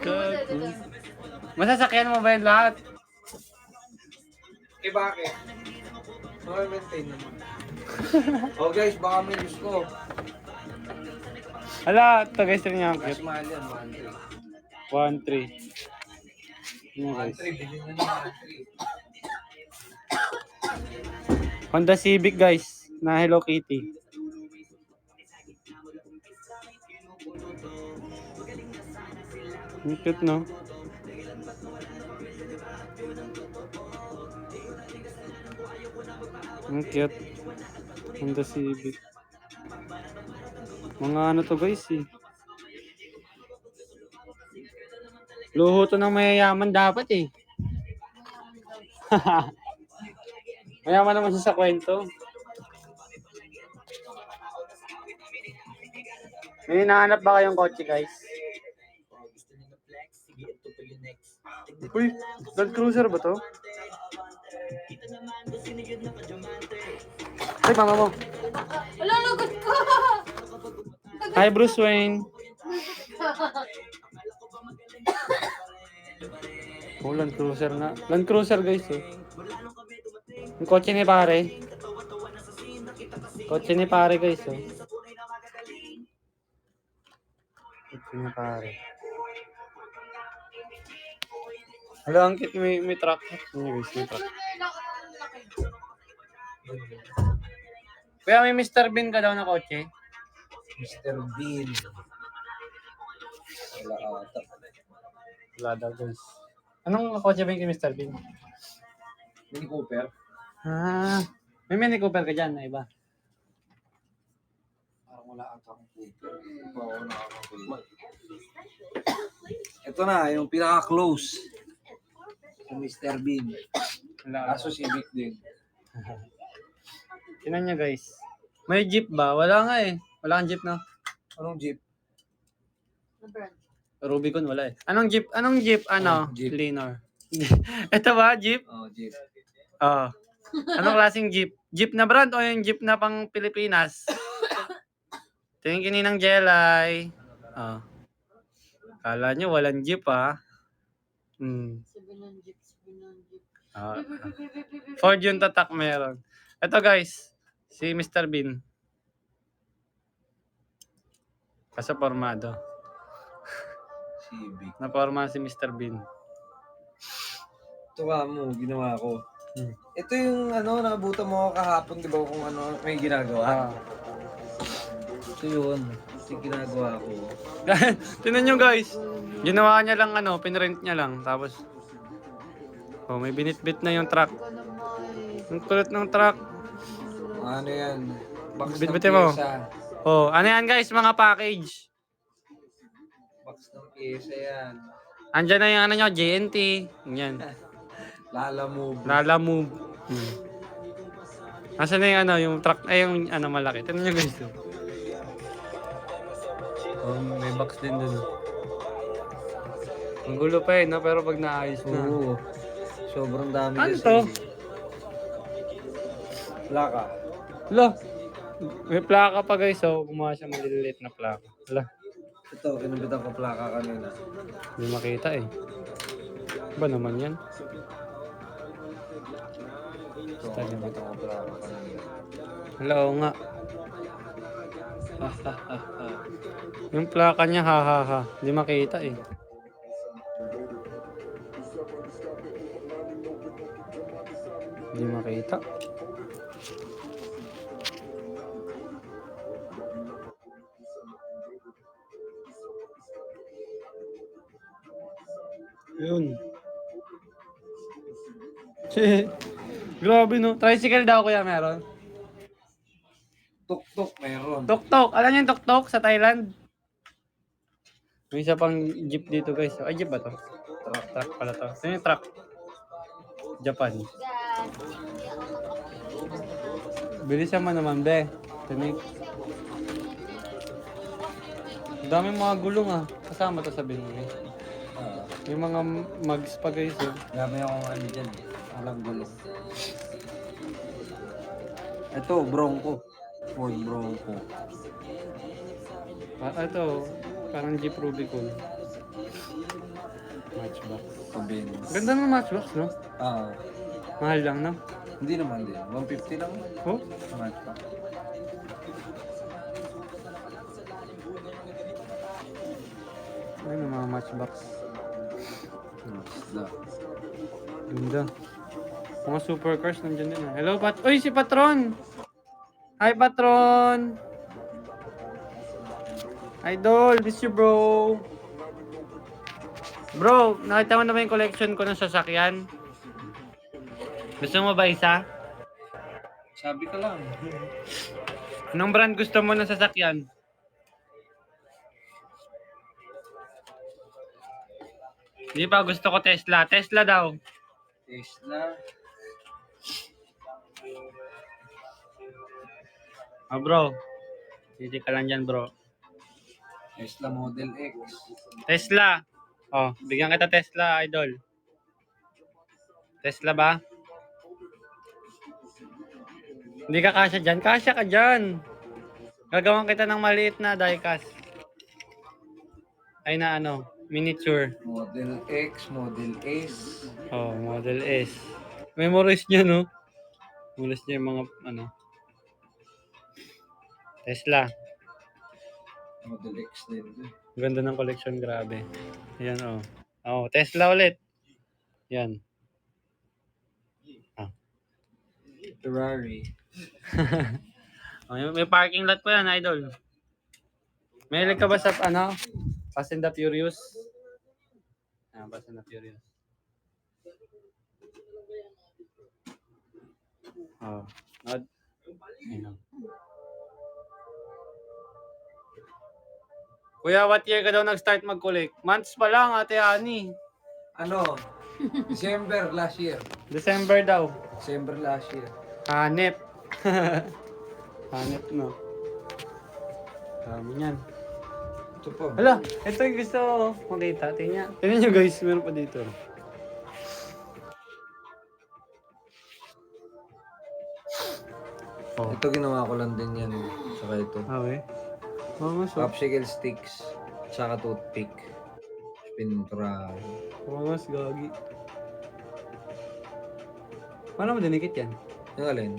Kagi. Masasakyan mo ba yun lahat? Eh bakit? Maintain naman. Oh guys, baka may gusto. Hala, ito guys yung yung Mas cute. mahal yan, 1.3. Ano 1.3. guys? 1.3, bilhin na niya 1.3. Honda Civic guys, na Hello Kitty. Ang cute no? Ang cute. Honda Civic. Mga ano to guys eh. Luho to ng mayayaman dapat eh. Mayaman naman siya sa kwento. May hinahanap ba kayong kotse guys? Uy, Land Cruiser ba to? Ay, mama mo. Wala, lagot ko! Hi, Bruce Wayne. Oh, Land Cruiser na. Land Cruiser guys oh. Yung kotse ni pare. Kotse ni pare guys oh. Kotse ni pare. Hala, ang cute. May truck. Ano guys, may truck. Kuya, may Mr. Bean ka daw na kotse? Mr. Bean. Wala ata. Wala daw guys. Anong kotse ba yung kay Mr. Bean? Mini Cooper. May Mini Cooper ka dyan na iba. Parang wala ata akong Cooper. Oo, nakaka-Cooper. Ito na, yung pinaka-close. Yung Mr. Bean. Wala. Kaso Civic din. Tingnan nyo guys. May jeep ba? Wala nga eh. Wala kang jeep no? Anong jeep? Na brand. Rubicon wala eh. Anong jeep? Anong jeep? Ano? Jeep. Lenor. Ito ba? Jeep? Oh, jeep. Oo. Anong klaseng jeep? Jeep na brand o yung jeep na pang Pilipinas? Tingin kininang Jelay. Oh. Kala nyo walang jeep ah. Sibinan jeep. Ah. Ford yung tatak meron. Ito guys, si Mr. Bean. Kaso formado. Civic. Naporma si Mr. Bean. Ito ka mo, ginawa ko. Hmm. Ito yung ano, nakabutan mo ako kahapon, di ba, kung ano may ginagawa. Ah. Ito yun. Ito yung ginagawa ko. Tingnan nyo guys. Ginawa niya lang ano, pinrent niya lang. Tapos Oh, may binitbit na yung truck. Ka naman eh. Ang kulit ng truck. Ano yan? Box ng Bitbitin mo. pyesa. Oh, ano yan guys, mga package. Box ng pyesa yan. Andyan na yung ano nyo, JNT. Yan. Lala move. Lala move. Nasaan na yung ano, yung truck, ay yung ano malaki. Tignan nyo guys. Oh, may box din dun. Ang gulo pa no? Pero pag naayos na. Oo. Sobrang dami Ano kasi. to? Plaka. Lo, may plaka pa guys, oh. Kumuha siya maliliit na plaka. Hala, Ito, kinubitan ko plaka kanina. hindi makita eh. Ba naman yan? Ito, kinubitan ko plaka kanina. Hala, oo nga. Yung plaka niya, ha ha ha. Hindi makita eh. Hindi makita. Yun. Grabe no. Tricycle daw kuya meron. Tuk-tuk meron. Tok-tok. Alam niyo yung tok-tok sa Thailand? May isa pang jeep dito guys. Ay jeep ba to? Truck pala to. Ano yung truck? Japan. Bilisan mo naman be. Tinig. Ang daming mga gulong ah. Kasama to sa binili. Yung mga mugs pa guys oh. Dami akong ano dyan. Alang gulong. Ito, Bronco. Ford Bronco. Ito, parang Jeep Rubicon. Matchbox. Pabins. Ganda ng matchbox, no? Ah, Mahal lang, no? hindi naman din. 150 lang. Oh? Smart pa. Ayun, mga matchbox. Isda. Ganda. Mga supercars nandiyan din. Hello, Pat. Uy, si Patron! Hi, Patron! Idol, this you, bro. Bro, nakita mo na ba yung collection ko ng sasakyan? Gusto mo ba isa? Sabi ka lang. Anong brand gusto mo ng sasakyan? Hindi pa, gusto ko Tesla. Tesla daw. Tesla. Oh, bro. Hindi ka lang dyan, bro. Tesla Model X. Tesla. Oh, bigyan kita Tesla, idol. Tesla ba? Hindi ka kasya dyan. Kasya ka dyan. Gagawan kita ng maliit na diecast. Ay na ano, miniature. Model X, Model S. Oh, Model S. Memorize niya, no? Memorize niya yung mga, ano. Tesla. Model X din. Ganda ng collection, grabe. Ayan, oh. Oh, Tesla ulit. Yan. Ah. Ferrari. Oh, may parking lot pa yan, idol. May ka ba sa, ano? Fast and the Furious? Ah, Fast and the Furious. Oh. Ayun. Kuya, what year ka daw nag-start mag-collect? Months pa lang, Ate Ani. Ano? December last year. December daw. December last year. Hanep. Hanep, no? Dami niyan. Ito pa. Hala, ito yung gusto ko makita. Tingnan nyo guys, meron pa dito. Oh. Ito ginawa ko lang din yan. Saka ito. Okay. Oh, mas Popsicle sticks. Saka toothpick. Spintra. mas gagi. Paano mo dinikit yan? Yung alin?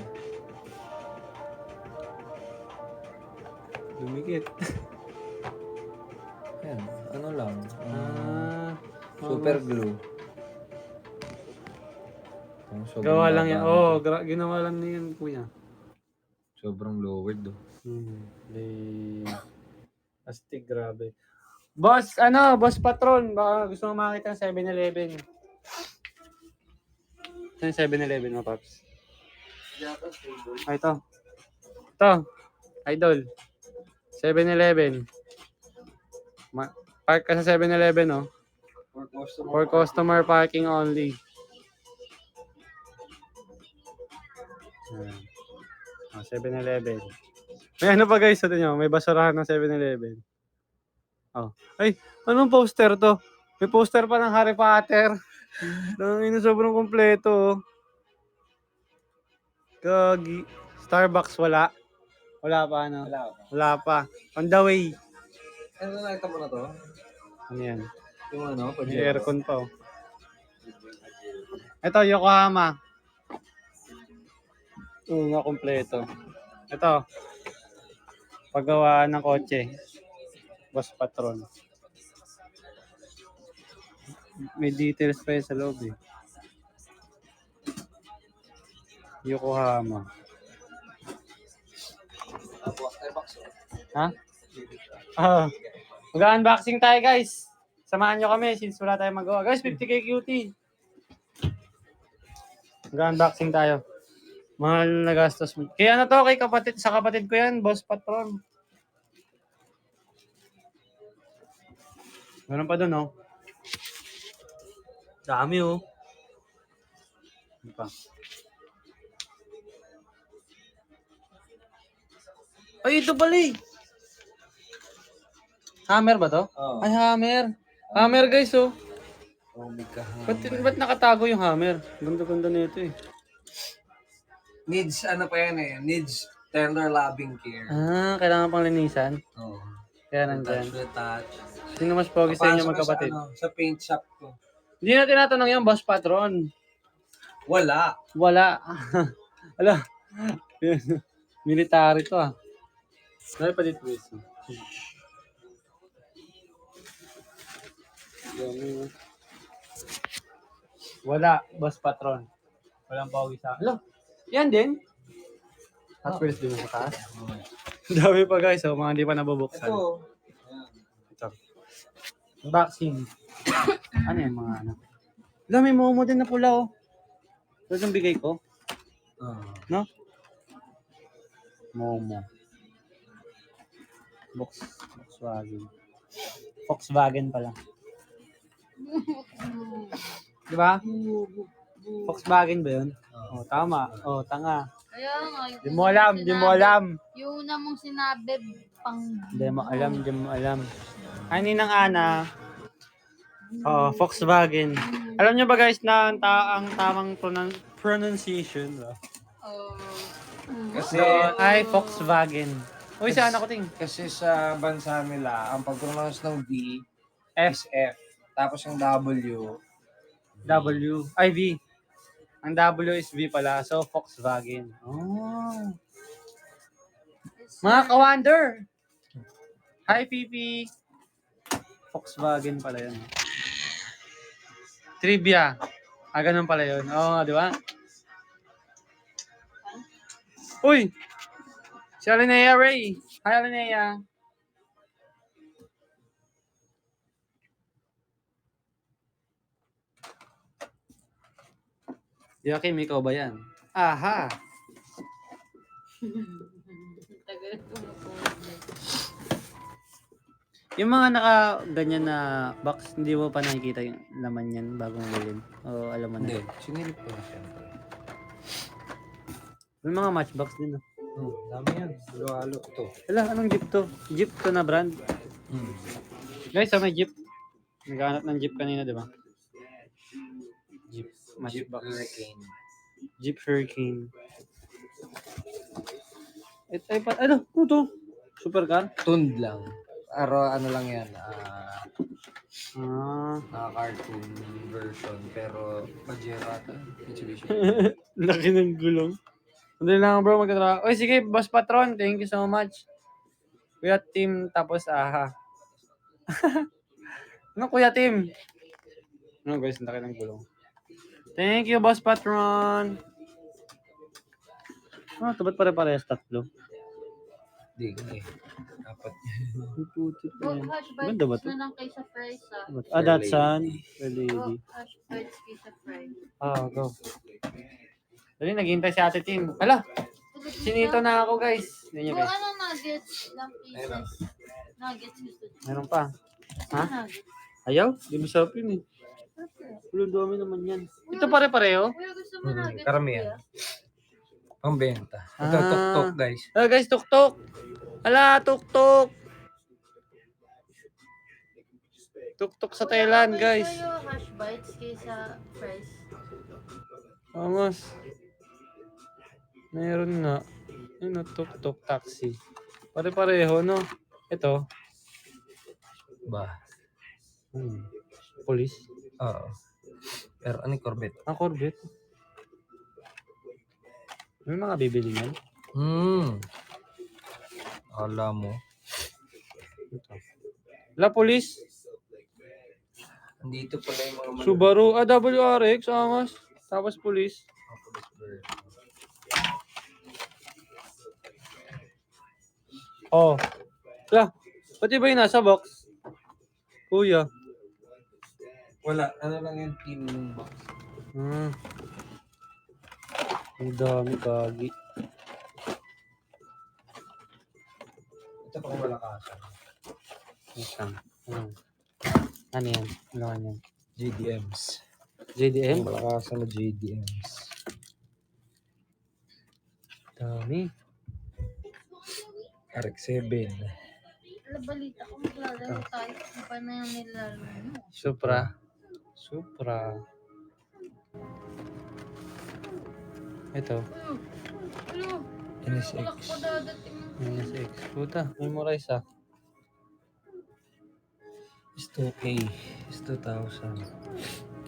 Dumikit. Yan. Ano lang. Super Super glue. Gawa lang yan. Oo, ginawa lang niyan, kuya. Sobrang lowered do. Astig, grabe. Boss, ano, boss patron, baka gusto mo makita ng 7-Eleven. Ito yung 7-Eleven mo, Paps. Ah, ito. Ito. Idol. 7-Eleven. Park ka sa 7-Eleven, oh. For customer parking only. Ayan. Oh, 7-Eleven. May ano pa guys, ito nyo, may basurahan ng 7-Eleven. Oh. Ay, anong poster to? May poster pa ng Harry Potter. Sobrang kompleto, oh. Gagi. Starbucks wala. Wala pa, ano? Wala pa. On the way. Ano nakita mo na to? Ano yan? Yung ano, May aircon pa, oh. Ito, Yokohama. Oo nga, kompleto. Ito. Paggawaan ng kotse. Boss Patron. May details pa yun sa loob, eh. Yokohama. Ha? Mag-unboxing tayo, guys. Samahan nyo kami since wala tayong magawa. Guys, 50k cutie. Mag-unboxing tayo. Mahal na gastos mo. Kaya ano to, kay kapatid, sa kapatid ko yan, Boss Patron. Meron pa dun, oh. Dami, oh. Ano pa? Ay, ito pala, eh. Hammer ba to? Oo. Ay, hammer. Hammer, guys, oh. Oh my God. Ba't nakatago yung hammer? Ganda-ganda na ito, eh. Needs, ano pa yan eh, needs tender loving care. Ah, kailangan pang linisan. Oo. Kaya nandyan. Retouch. Sino mas pogi sa inyo Papasok ka magkapatid? Sa, ano, sa paint shop ko. Hindi na tinatanong yung Boss Patron. Wala. Wala. Ala. Military to, ah. Dahil pa dito, guys. Wala, Boss Patron. Walang pogi sa akin. Hello. Yan din. Hot Wheels din sa taas. Dami pa guys, oh, mga hindi pa nabubuksan. Ito. Ito. Unboxing. Ano yung mga ano? Wala, may momo din na pula, oh. Ito yung bigay ko. No? Momo. Volkswagen. Volkswagen pala. Di ba? Volkswagen ba yun? Oh, tama. Oh, tanga. Kaya nga. Di mo alam, di mo alam. Yung una mong sinabi, pang... Di mo alam, di mo alam. Ay, ninang Ana. Oh, Volkswagen. Alam nyo ba guys na ang tamang pronunciation Kasi, ay Volkswagen. Uy, saan ako ting? kasi sa bansa nila, ang pag-pronounce ng V F, is F. Tapos yung W, W, ay V. Ang W is V pala, so Volkswagen. Oh. Mga ka-wonder! Hi, Pipi! Volkswagen pala yun. Trivia. Ah, ganun pala yun. Oo nga, di ba? Uy! Si Alinea Ray. Hi, Alinea. Joaquin, ikaw ba yan? Aha! Tagal tumutuloy. Yung mga naka-ganyan na box, hindi mo pa nakikita yung laman yan bagong bilhin? O alam mo na? hindi. Sinilip ko na siyempre. May mga matchbox din. Dami yan. Halo-halo. Ito. Wala, anong Jeep to? Jeep to na brand. Guys, may Jeep. Naghahanap ng Jeep kanina, di ba? Jeep. Matchbox. Hurricane. Jeep Hurricane. Ito ay pa, ano? Ano to? Supercar? Tuned lang. Ano lang yan. Ah. Cartoon version. Pero, Pajero ata. Mitsubishi. Laki ng gulong. Hindi lang bro, magkatrabaho. Oy, sige, Boss Patron. Thank you so much. Kuya Tim, tapos aha. Ano Kuya Tim? Ano guys, laki ng gulong. Thank you, Boss Patron. Ah, ito ba't pare-parehas tatlo? Hindi eh. Apat. Puti pa yan. Hush Ganda ba bites to? na lang kay sa fries, ah. Ah, Datsun. Lady. Hush bites kay sa fries. Ah, go. Dali, naghihintay si Ate Tim. Hala, sinito na ako guys. Hindi nyo Kung guys. anong nuggets, ilang pieces. Nuggets gusto niyo. Meron pa. Ha? Nuggets. Ayaw? Di masarap yun eh. Ulo, dami naman yan. Ito pare-pareho? Kuya, gusto mo nuggets? Karamihan. kuya? Pambenta. Ito, Ah. tuk-tuk guys. Ah guys, tuk-tuk. Hala, tuk-tuk. Tuk-tuk sa Thailand guys. Mas sa'yo hash bites kaysa fries. Vamos. Meron nga. Ano, tuk-tuk taxi. Pare-pareho, no? Ito. Ba? Police. Oo. Pero ano yung Corvette? Ang Corvette. May mga bibili yan. Alam mo. Ito. La Police. Andito pala yung mga Subaru. Ah, WRX. Angas. Tapos Police. Oh. La. Pati ba yung nasa box? Kuya. Wala. Ano lang yung team box? Ang dami kagi. Ito pang malakasan. Isang. Ano yan? Ano yan? JDMs. JDM? Malakasan na JDMs. Dami. RX-7. Alam, balita ko maglalaro tayo. Ano pa na yung nilalaro mo? Supra. Supra. Ito. Ano? NSX. Wala ko dadating. NSX. Puta. Memorize ah. Is 2K. Is 2,000.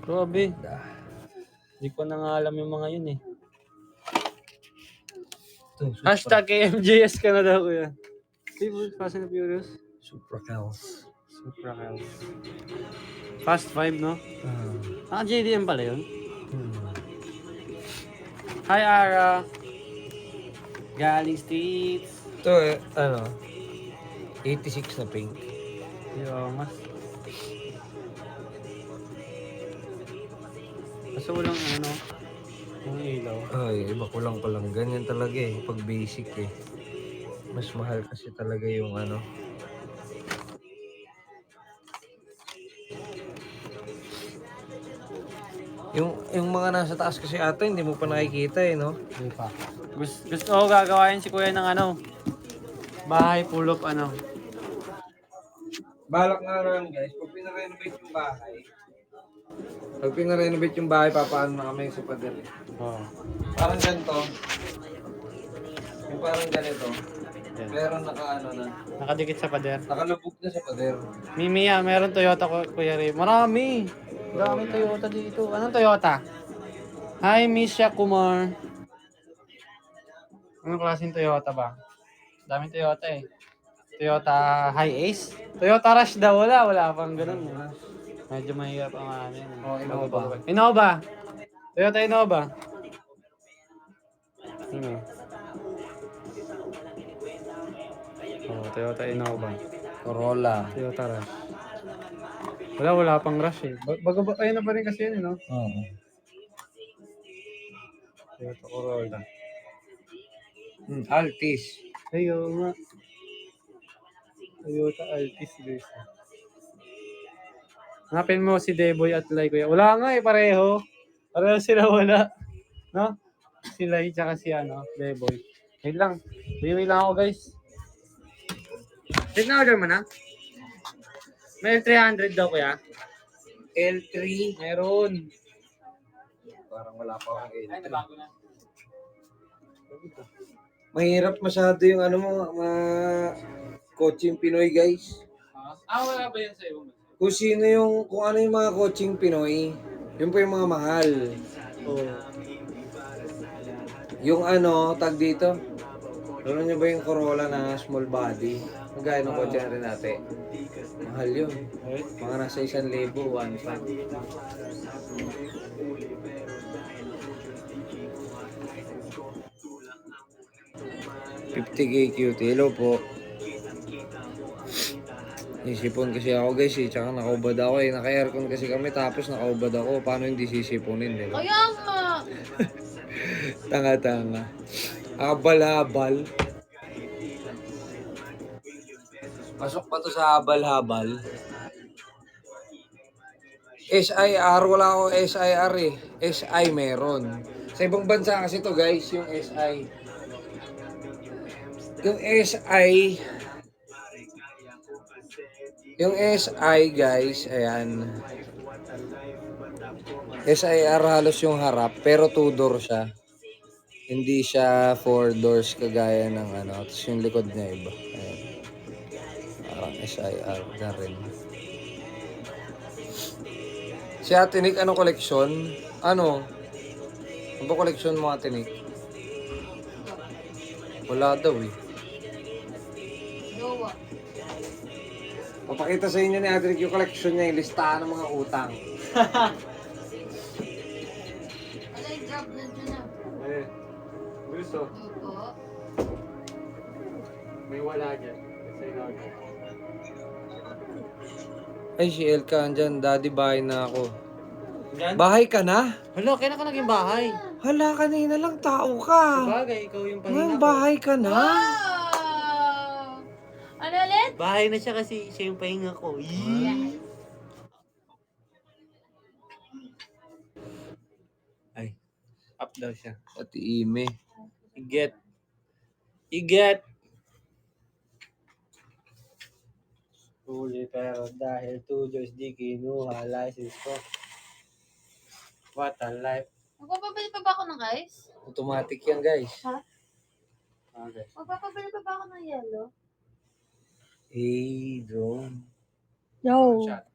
Grabe. Hindi ko na nga alam yung mga yun eh. Ito, Hashtag KMJS ka na daw kuya. Favorite Fast and Furious? Supra Cows. Supra Cows. Fast 5 no? JDM pala yun. Hi Ara. Galing Streets. Ito ano, 86 na pink. Yo, mas. Kaso walang ano, yung ilaw. Ay, iba ko lang palang. Ganyan talaga eh, pag basic eh. Mas mahal kasi talaga yung ano. Yung mga nasa taas kasi ata, hindi mo pa nakikita eh, no? Hindi pa. Gusto ko gagawain si kuya ng ano, bahay full of ano. Balak nga lang guys, pag pinarenovate yung bahay, papaano na kami sa pader eh. Oh. Parang ganito. Yung parang ganito. Yan. Meron naka ano na. Nakadikit sa pader. Nakalubog na sa pader. Mimiya, meron Toyota Kuya Ray. Marami. Daming Toyota dito. Anong Toyota? Hi, Misha Kumar. Anong klaseng Toyota ba? Daming Toyota eh. Toyota Hi-Ace? Toyota Rush daw. Wala pang ganun. Eh. Medyo mahirap ang ano yun. Oh, Innova. Innova. Toyota Innova. Ano? Oh, Toyota Innova. Corolla. Toyota Rush. Wala pang Rush eh. Bago ba kayo na pa rin kasi yun, no? Oo. Toyota Corolla. Altis. Ayaw nga. Toyota Altis, guys. Hanapin mo si Deboy at Lai, kuya. Wala nga eh, pareho. Pareho sila wala. No? Si Lai tsaka si ano, Deboy. Wait lang. Bili lang ako, guys. Wait na, order mo na. May 300 daw, kuya. L3. Meron. Parang wala pa akong L3. Mahirap masyado yung ano mo, coaching Pinoy guys. Wala ba yan sa ibang? Kung ano yung mga coaching Pinoy, yun po yung mga mahal. Yung ano, tag dito. Alam niyo ba yung Corolla na small body? Magkano ng kotse na rin natin? Mahal yun. Mga nasa 1,000, 1,500. 50K cutie. Hello po. Isipon kasi ako guys eh, tsaka nakaubad ako eh. Naka-aircon kasi kami tapos nakaubad ako. Paano hindi sisiponin, di ba? Kaya nga. Tanga-tanga. Habal-habal. Pasok pa to sa habal-habal. SIR, wala ako SIR eh. SI meron. Sa ibang bansa kasi to guys, yung SI. Yung SI, yung SI guys, ayan. SIR halos yung harap, pero 2 door siya. Hindi siya 4 doors kagaya ng ano. Tapos yung likod niya iba. Ayan. Parang SIR na rin. Si Ate Nick, ano koleksyon? Ano? Ano ba koleksyon mo, Ate Nick? Wala daw eh. Jowa. Papakita sa inyo ni Ate Nick yung koleksyon niya, yung listahan ng mga utang. Wala yung job na dyan na. Eh, gusto. Opo. May wala dyan. Kasi in-order. Ay, si Elka andyan. Daddy, bahay na ako. Yan? Bahay ka na? Hala, kailan ka naging bahay? Hala, kanina lang tao ka. Sabagay, ikaw yung pahinga Ngayon, ko. bahay ka na? Wow! Ano ulit? Bahay na siya kasi siya yung pahinga ko. Yee! Ay, up daw siya. Ate Ime. Iget. Iget! Huli pero dahil 2 years di kinuha license ko. What a life. Magpapabili pa ba ako ng ice? Automatic yan, guys. Okay. Magpapabili pa ba ako ng yellow? Hey, drone. Yo. Shot.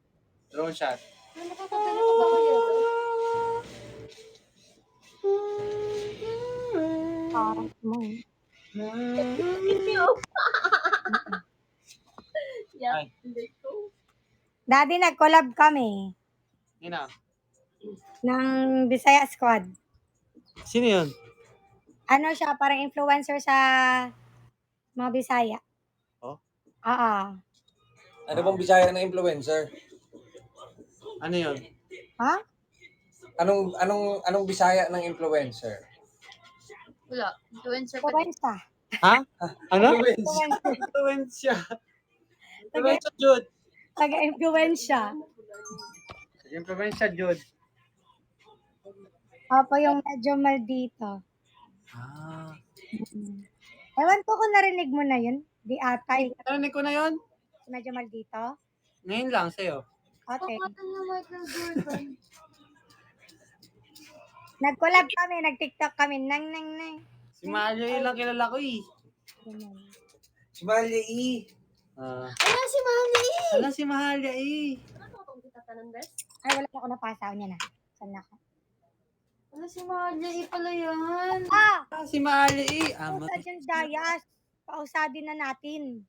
Drone shot. Magpapabili pa ba ako ng yellow? Parang mo. Yeah. Ay. Daddy, nag-collab kami Nina. ng Bisaya Squad. Sino yun? Ano siya, parang influencer sa mga Bisaya. Oh? Oo. Ano bang Bisaya na influencer? Ano yun? Ha? Anong Bisaya ng influencer? Wala. Influencer pa din. Influencer. Ha? Ano? Influencer. Influensya. Influensya, Jude. Taga-influensya. Influensya, Jude. Opo, yung medyo maldito. Ah. Ewan ko kung narinig mo na yun. Di atay. Narinig ko na yun? Medyo maldito. Ngayon lang sa'yo. Okay. Pakatan niya Michael Jordan. Nag-collab kami, nag-TikTok kami. Nang. Si Mario yun lang kilala ko eh. Ganun. Si Malia E. Ah. Ayan si Manny! Ala si Mahalia eh. Ay, wala na ako napasa niya na. Saan na ako? Ano si Manny pala yan? Ah! Ah, si Mahalia eh. Pausad yung Dayas. Pausadin na natin.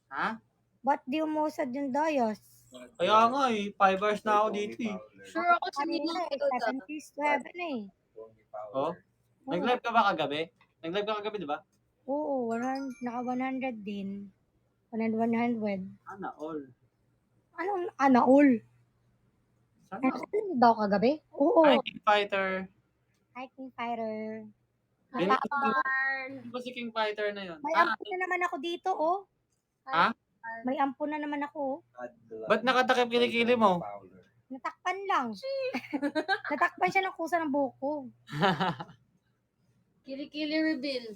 Ha? Ba't di umusad yung Dayas? Kaya nga eh. 5 hours na ako dito eh. Sure ako sa Kanina nila. eh, 7 days to heaven eh. Oh? Nag-live ka ba kagabi? Nag-live ka kagabi, di ba? Oo, naka 100 din. 100. Ana all. Anong anaul? Sana. Ano daw kagabi? Oo. King Fighter. Hiking fighter. Di ba si King Fighter na yun? May Ah, ampun na naman ako dito, oh. ha? May ampun na naman ako, oh. Ba't nakatakip kilikili mo? Natakpan lang. Natakpan siya ng kusa ng buko. Kili-kili reveal.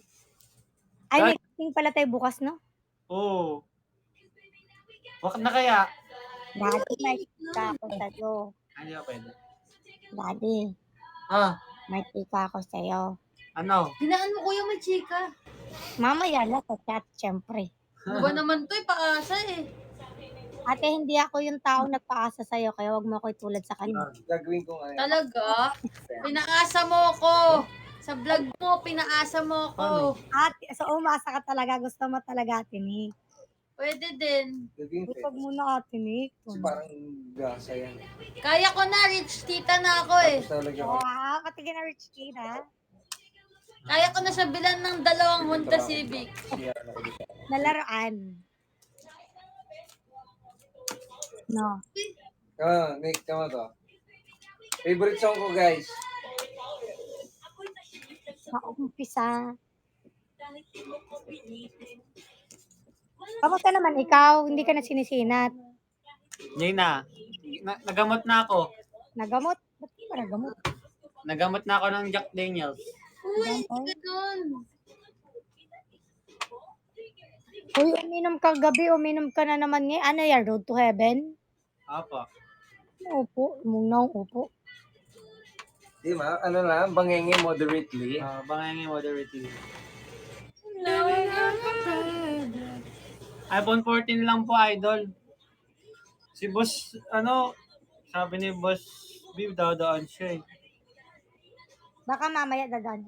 Ay, Ay. may meeting pala tayo bukas, no? Oo. Wag na kaya? Daddy, may tika ako sa'yo. Hindi ba pwede? Daddy, Ah, may tika ako sa'yo. ano? Hinaan mo kuya may chika. Mamaya lang sa chat, syempre. Ano ba naman to? Paasa eh. Ate, hindi ako yung taong nagpaasa sa'yo, kaya wag mo ako itulad sa kanya. Gagawin ko nga. Talaga? Pinaasa mo ko. Sa vlog mo, pinaasa mo ko. Ate, so umasa ka talaga, gusto mo talaga, Ate Nick. Pwede din. Gagawin ko. Huwag muna, Ate Nick. Kasi parang gasa yan. Kaya ko na, rich tita na ako eh. Tapos talaga ako. Wow, katigin na Rich Kid, ha? Kaya ko na siya bilan ng 2 Honda Civic. Nalaroan. No. Nick, tama to. Favorite song ko, guys. Sa umpisa. Kamusta naman ikaw? Hindi ka na sinisinat. Nina, nagamot na ako. Nagamot? Ba't di ba nagamot? Nagamot na ako ng Jack Daniels. Uy, Gamot? ganun. Uy, uminom ka gabi, uminom ka na naman ngayon. Ano yan, Road to Heaven? Apo. Upo, muna upo. Di ba? Ano lang, bangenge moderately. Bangangin moderately. iPhone 14 lang po, idol. Si boss, sabi ni boss Viv, dadaan siya eh. Baka mamaya dadan.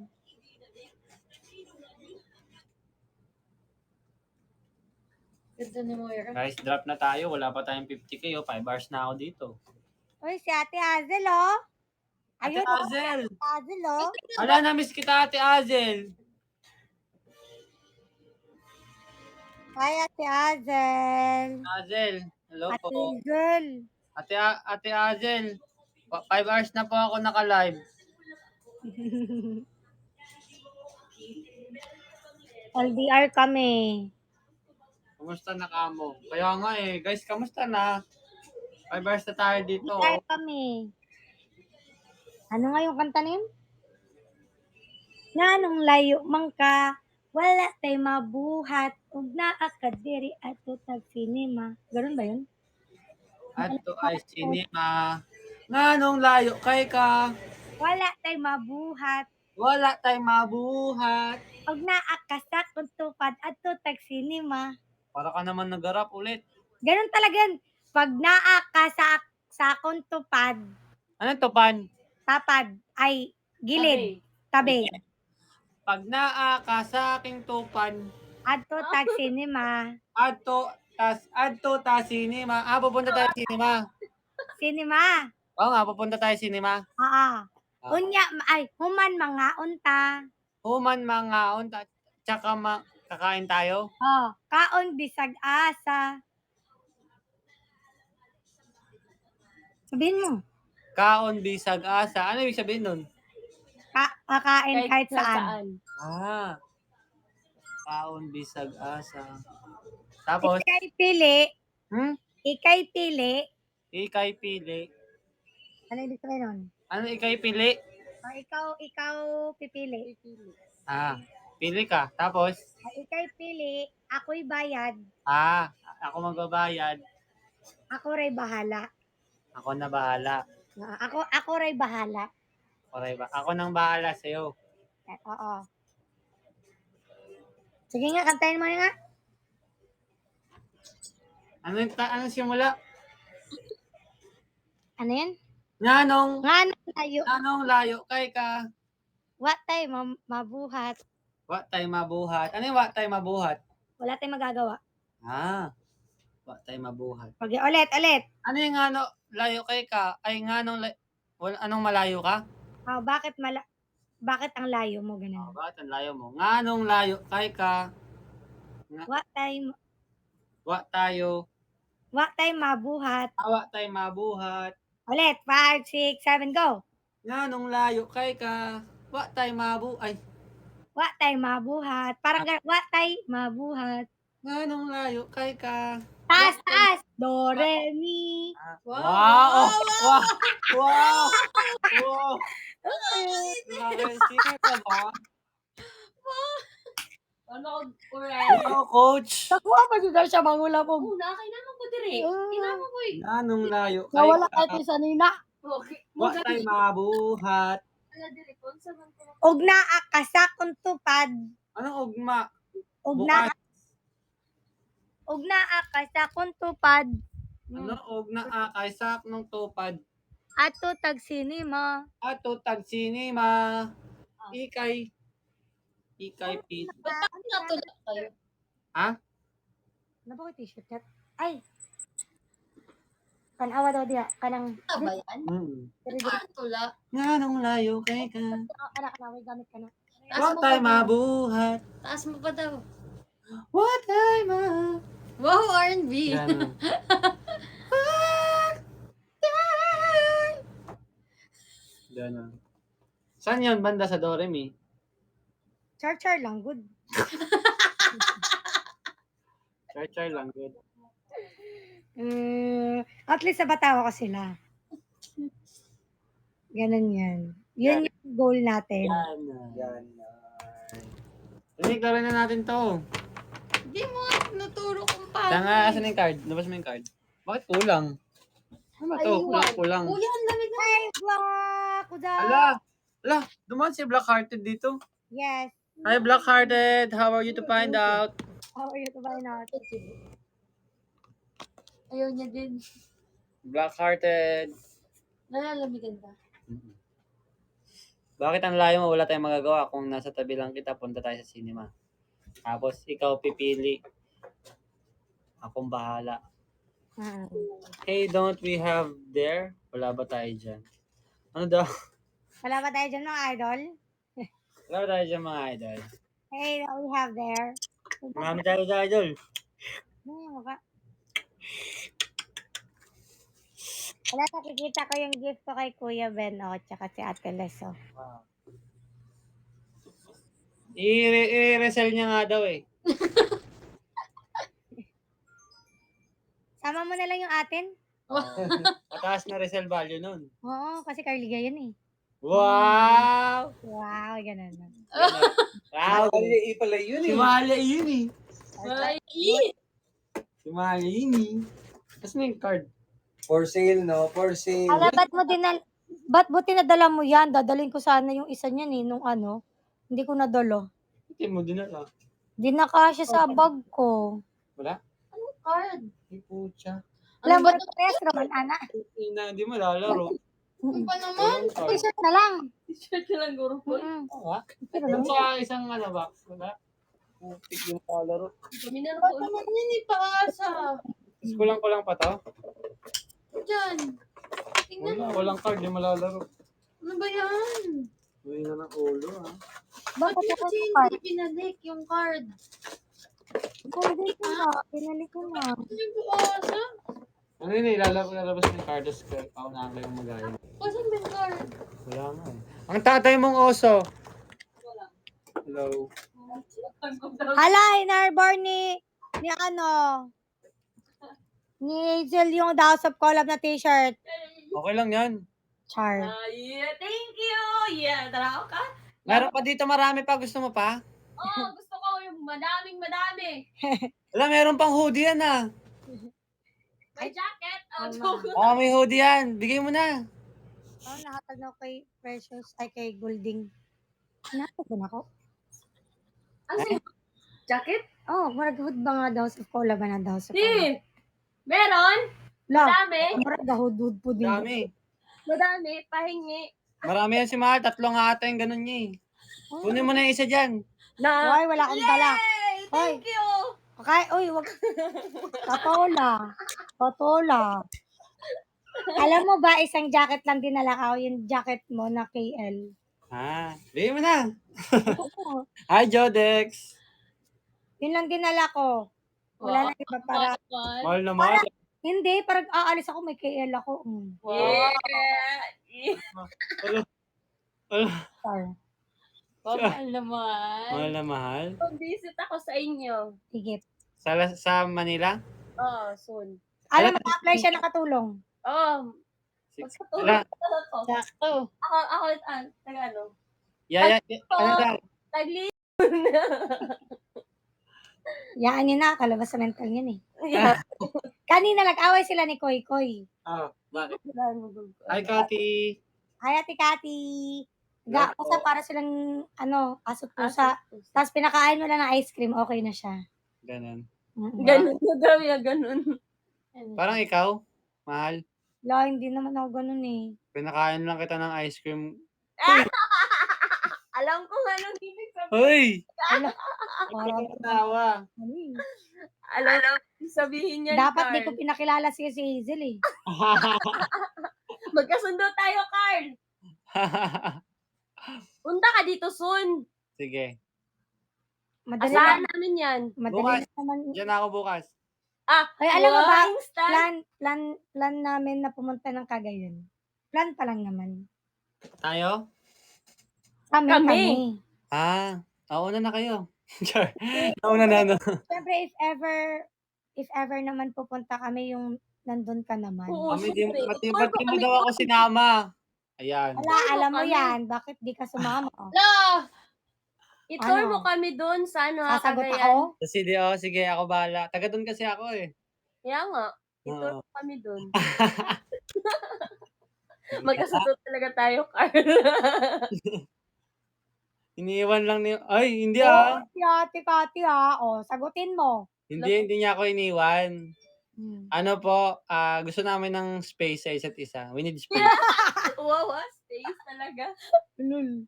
Ganda ni Moira. Guys, drop na tayo. Wala pa tayong 50k. 5 hours na ako dito. Uy, si Ate Hazel, oh. Ate Ayun, oh, Azel! Hazel, oh. Wala, na-miss kita, Ate Azel. Hi, Ate Hazel. Azel, hello Ate po. Hazel. Ate Azel, 5 hours na po ako naka-live. LDR kami. Kamusta na kamo? Kaya nga eh, guys, kamusta na? 5 hours na tayo dito. LDR kami. Ano nga yung kanta na yun? Nga nung layo man ka, wala tay mabuhat, ug naa ka diri ato tag cinema. Ganun ba yun? Ato ay sinima. Nga nung layo kay ka, Wala tay mabuhat, wala tayong mabuhat. ug naa ka sa kung tupad ato tag cinema. Para ka naman nag-rap ulit. Ganun talaga yun. Pag naa ka sa akong tupad, Ano to, Pan? tapad, ay gilid, tabi, Pag naa ka sa aking tupan, ato tag cinema. adto ta sinima. Pupunta tayo sinima. Cinema. Oo nga, pupunta tayo sinima. Ah. Unya, ay, human mga unta. Human mga tsaka kakain tayo. Oh, kaon bisag asa. Sabihin mo, Kaon bisag asa. Ano ibig sabihin nun? kakain kahit saan. Kaon bisag asa. Tapos, Ikay pili, hmm? ikay pili. Ikay pili. Ano ibig sabihin nun? Ano ikay pili? Oh, ikaw pipili. Pili ka. Tapos, Ikay pili, ako'y bayad, ako magbabayad. ako ray bahala. Ako na bahala. Ako ray bahala. Ako nang bahala sa'yo. Oo. Sige nga, kantahin mo nga. Ano simula? Ano yan? Nganong Layo. layo kay ka. What time mabuhat. Wa tay mabuhat. Ano yung wa tay mabuhat? Wala tayong magagawa. Wa tay mabuhat. Okay, ulit. Ano yung layo kay ka? Ay anong malayo ka? Bakit ang layo mo ganun? Bakit ang layo mo? Nganong layo kay ka? What time Wa mabuhat. wa tay mabuhat. Ulit, 5, 6, 7, go. Nganong layo kay ka? Wa tay mabuhay. What time mabuhat. Parang what time mabuhat. Nganong layo kay ka? Taas. Do, re, mi. Wow! Grabe, singer ka ba? Ano, Wow, coach! Nakuha pa dito siya mangula po. Una, kailangan ko dire. Kailangan ko eh. Nganong layo kay Nawala ka? kahit isa nina. Okay. Wa tay mabuhat. Wala dire. Kung sa man ko. Og naa ka sa kung tupad. Anong ugma? Og Bukas. naa ka sa kung tupad. Ano ugna kay sak nung tupad? Ato tag cinema. Ato tag sinima. Ikay pit. Ba't bakit natulak kayo? Ano ba ko t-shirt kat? Ay. Kanawa daw diya. Kanang. Ano ba yan? Bakit tulak? Nganong layo kay ka? Anak, gamit ka na. Wa tay mabuhat. Taas mo pa daw. Wa tay Wow, R&B. Ganun. Ganun. Saan yun? Banda sa Doremi? Char-char lang, good. Char-char lang, good. At least sa Batawa ko sila. Ganun yan. Yun yung goal natin. Yan. Hindi, klarin na natin to. Hindi mo naturo kung Kaya paano. nga, asan yung card? Labas mo yung card. Bakit kulang? Ano ba to? Kulang. Kuya, ang dami na. Ay, Black! Kuda! Ala, dumaan si Blackhearted dito. Yes. Hi, Blackhearted. How are you to find out? How are you to buy not? Ayaw niya din. Blackhearted. Nalalamigan ba? Bakit ang layo mo? Wala tayong magagawa. Kung nasa tabi lang kita, punta tayo sa cinema. Tapos, ikaw pipili. Akong bahala. Hey, don't we have there? Wala ba tayo dyan? Ano daw? Wala ba tayo dyan mga idol? Wala ba tayo dyan mga idol? Hey, that we have there. Marami tayo sa idol. Wala, nakikita ko yung gift ko kay Kuya Ben, tsaka si Ate Leso. I-resell niya nga daw eh. Sama mo na lang yung atin? Mataas na resell value nun. Oo, kasi Carliga yun eh. Wow! Wow, ganun. Wow! Mali pala yun Si Malia yun eh. Ay, Si Malia yun eh. Tapos may card. For sale, no? For sale. Ala, ba't mo tinadala mo yan? Dadalhin ko sana yung isa niyan eh, nung ano. Hindi ko nadalo. Hindi mo dinala. Di nakasya sa bag ko. Wala? card. Ay, pucha. Alam mo, parehas naman, ana. Hindi mo lalaro. Ano pa naman? T-shirt na lang. T-shirt na lang, guro ko. Wala? Pero Doon sa isang ano box. Wala? Putik yung palaro. Minano ko. Ba't naman yun ipaasa? Tapos kulang-kulang pa to. Diyan. Tingnan mo. Walang card, di malalaro. Ano ba yan? Uwi na ng ulo ah. bakit Bakit ako kasi sa card? hindi pinalik yung card? Pinalik ko na. Pinalik ko na. Ano yung paasa? Ano yun eh, lalabas ng card, tapos paunahan kayong magayon. Kasan ba yung card? Wala nga eh. Ang tatay mong oso. Hello. Hala, inarbor ni ano, ni Hazel yung The House of Collab na t-shirt. Okay lang yan. Char. Yeah, thank you! Yeah, tara ka? Meron pa dito marami pa. Gusto mo pa? Oo, gusto ko yung madami. Wala, meron pang hoodie yan ah. May jacket. Oh, Tama. joke. May hoodie yan. Bigay mo na. Oh, nahatag na ako kay Precious, ay kay Golding. Nahatag na ako. Ano yung jacket? Oh, maraghood ba nga The House of Collab na The House of Collab? Di! Meron? La, Madami? maraghood po din. Dami. Madami. Pahingi. Marami yan si Mahal. 3 nga ata yung ganun niya eh. Kunin mo na yung isa dyan. Na. Hoy, wala akong dala. Yay! Thank you! Okay, uy, wag. Patola. Patola. Alam mo ba, isang jacket lang dinala ko, yung jacket mo na KL. Bigay mo na. Hi, Jodex. Yun lang dinala ko. Wala na iba para. Mahal na mahal. Hindi, parang aalis ako, may KL ako. Yeah! Sorry. Mahal naman. Mahal na mahal. Visit ako sa inyo. Sige. Sa Manila? Oh, soon. Alam mo, apply siya nakatulong. Oh, Wala. ako. Sakto. Ako, taga ano? Ano daw? Tagli. Yaan niya na, kalabas sa mental niyan eh. Kanina nag-away sila ni Koy Koy. Bakit? Hi, Kati. Hi, Ate Kati. Basta para silang, aso pusa. Tapos pinakain mo lang ng ice cream, okay na siya. Ganun. Ganun na daw yan, ganun. Parang ikaw, mahal. La, hindi naman ako ganun eh. Pinakain lang kita ng ice cream. Alam ko nga nung ibig sabihin. Hoy! Parang, Tawa. Alam sabihin niya. dapat di ko pinakilala si Hazel eh. Magkasundo tayo, Carl. Punta ka dito soon. Sige. Madali Asahan lang. namin yan. Madali Bukas. lang naman. Diyan ako bukas. Ay, alam mo ba, instant. plan namin na pumunta ng Cagayan. Plan pa lang naman. Tayo? Kami. Ah, nauna na kayo. Char. Nauna na, no? Siyempre, if ever naman pupunta kami yung nandun ka naman. Oo, Kami, syempre. ba't di mo daw ako sinama? Ayan. Wala, alam mo kami. yan. Bakit di ka sumama? La! I-tour Ano? mo kami doon sa Sasagot Cagayan. ako? Sige, ako bahala. Taga doon kasi ako eh. Kaya nga, i-tour Oo. mo kami doon. Magkasundo talaga tayo, Carl. Iniiwan lang ni... Ay, hindi Oo, si Ate Kati ha. O, sagutin mo. Hindi niya ako iniwan. Hmm. Ano po, gusto namin ng space sa isa't isa. We need space. Wow, space talaga. Ulul.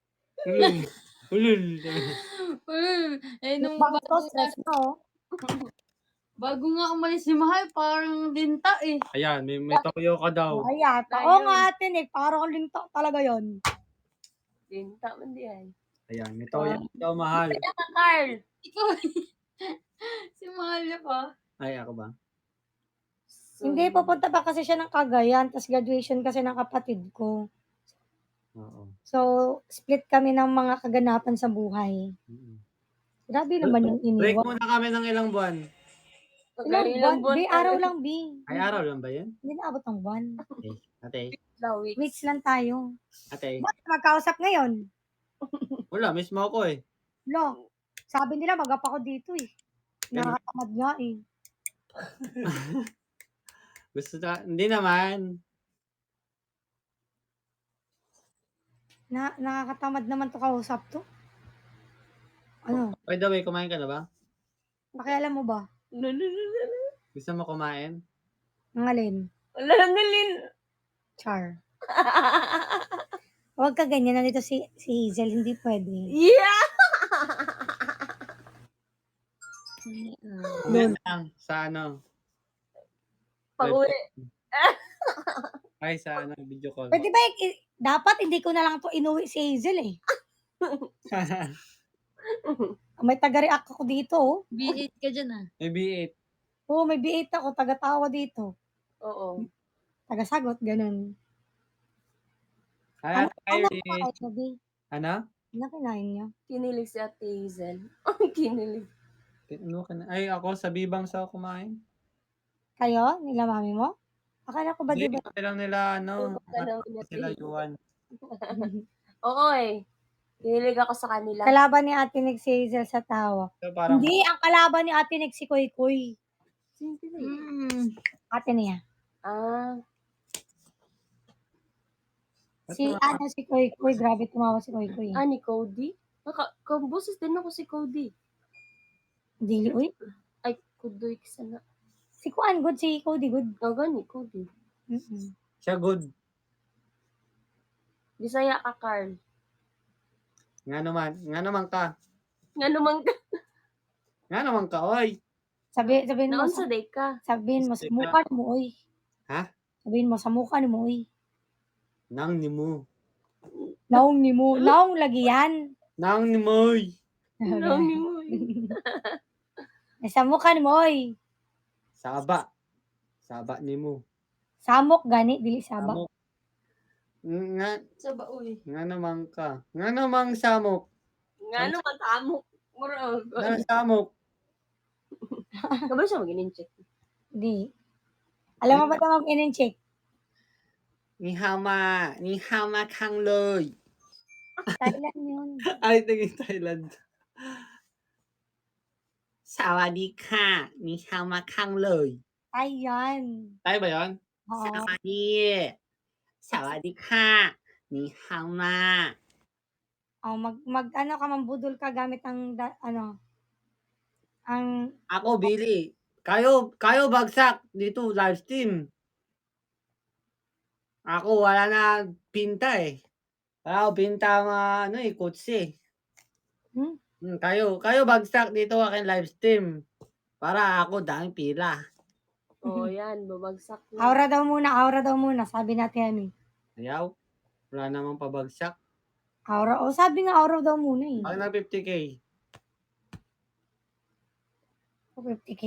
Ulul. Eh, nung Bang to, stress mo. bago nga umalis si Mahal, parang linta eh. Ayan, may toyo ka daw. Ay, ata. Oo nga, Ate Nick. Parang linta talaga yon. Dinta man diyan. Ayan, may toyo ka daw, mahal. Kaya ka, Carl. Ikaw, si Mahal niya pa. Ay, ako ba? Hindi, pupunta pa kasi siya ng Cagayan. Tapos graduation kasi ng kapatid ko. Oo. So, split kami ng mga kaganapan sa buhay. Mm. Grabe naman yung Break iniwan. muna kami ng ilang buwan. Ilang buwan? Bi, araw lang, Bi. Ay, araw lang ba yun? Hindi naabot ng buwan. Ate, Weeks lang tayo. ate. Bakit magkausap ngayon? Wala, mismo ako eh. Lo, sabi nila magap ako dito eh. Nakakatamad nga eh. Hindi naman. Nakakatamad naman to kausap to. Ano? By the way, kumain ka na ba? Pakialam mo ba? Gusto mo kumain? Ang alin? Wala nalin. Char. Huwag ka ganyan. Nandito si Hazel. Hindi pwede. Yeah! Kumain lang sa ano. Pag-uwi. Ay, sa ano, video call. Pwede ba, dapat hindi ko na lang to inuwi si Hazel eh. May taga-react ako dito oh. B8 ka dyan ah. May B8. Oo, may B8 ako. Taga-tawa dito. Oo. Taga-sagot, ganun. Ano tayo Ano eh. kinain niyo, Bi? Ano? Ano kinain niyo? Kinilig si Ate Hazel. Ang kinilig. Ano ka na? Ay, ako sa Bibang sa kumain. Kayo? Nila mami mo? Akala ko ba di Hindi ba? ko lang nila, ano. Tanaw niya, Sila Ate. Yuan. Oo eh. Kinilig ako sa kanila. Kalaban ni Ate Nick si Hazel sa tawa. So, parang, Hindi, ang kalaban ni Ate Nick si Koy Koy. Ate niya. Ah, Si ano si Koy Koy, grabe tumawa si Koy Koy. ni Cody? Kambusis din ako si Cody. Dili, uy. Ay, Kudoy sana. Si Kuan good, si Cody good. Gani, Cody. Mm-mm. siya good. Bisaya ka, Carl. Nga naman ka. Nga naman ka. Nga naman ka, oy. Sabihin mo, Naon sa day ka. sabihin mo sa mukha mo, uy. Ha? Sabihin mo sa mukha mo, uy. Nang ni mo. Naong ni mo, naong lagi yan. Nang ni moy. Naon ni mo. Sa mukha mo, uy. Saba. Saba ni mo. Samok gani, dili saba. Samok. Nga, Sa baoy. nga naman ka. Nga namang samok. Nga naman, tamo. Murag. Nga samok. Kabalo siya mag-in-check. Di. Alam mo ba ito mag-in-check? Ni hama kang loy. Thailand yun. Ay, naging Thailand. Sawadee ni hama kang loy. Ay, yan. Tayo ba yun? Oo. Sawadee ni hama. Oh, ano ka, mambudol ka gamit ang, ang, Ako, Billy. Kayo bagsak dito, live stream. Ako, wala na pinta eh. Wala ako pinta mga, kutsi. Kayo bagsak dito aking live stream. Para ako, daming pila. Oo, yan. Babagsak na. aura daw muna, sabi natin yan eh. Ayaw. Wala namang pabagsak. Aura, sabi nga aura daw muna eh. Pag nag 50K. 50K.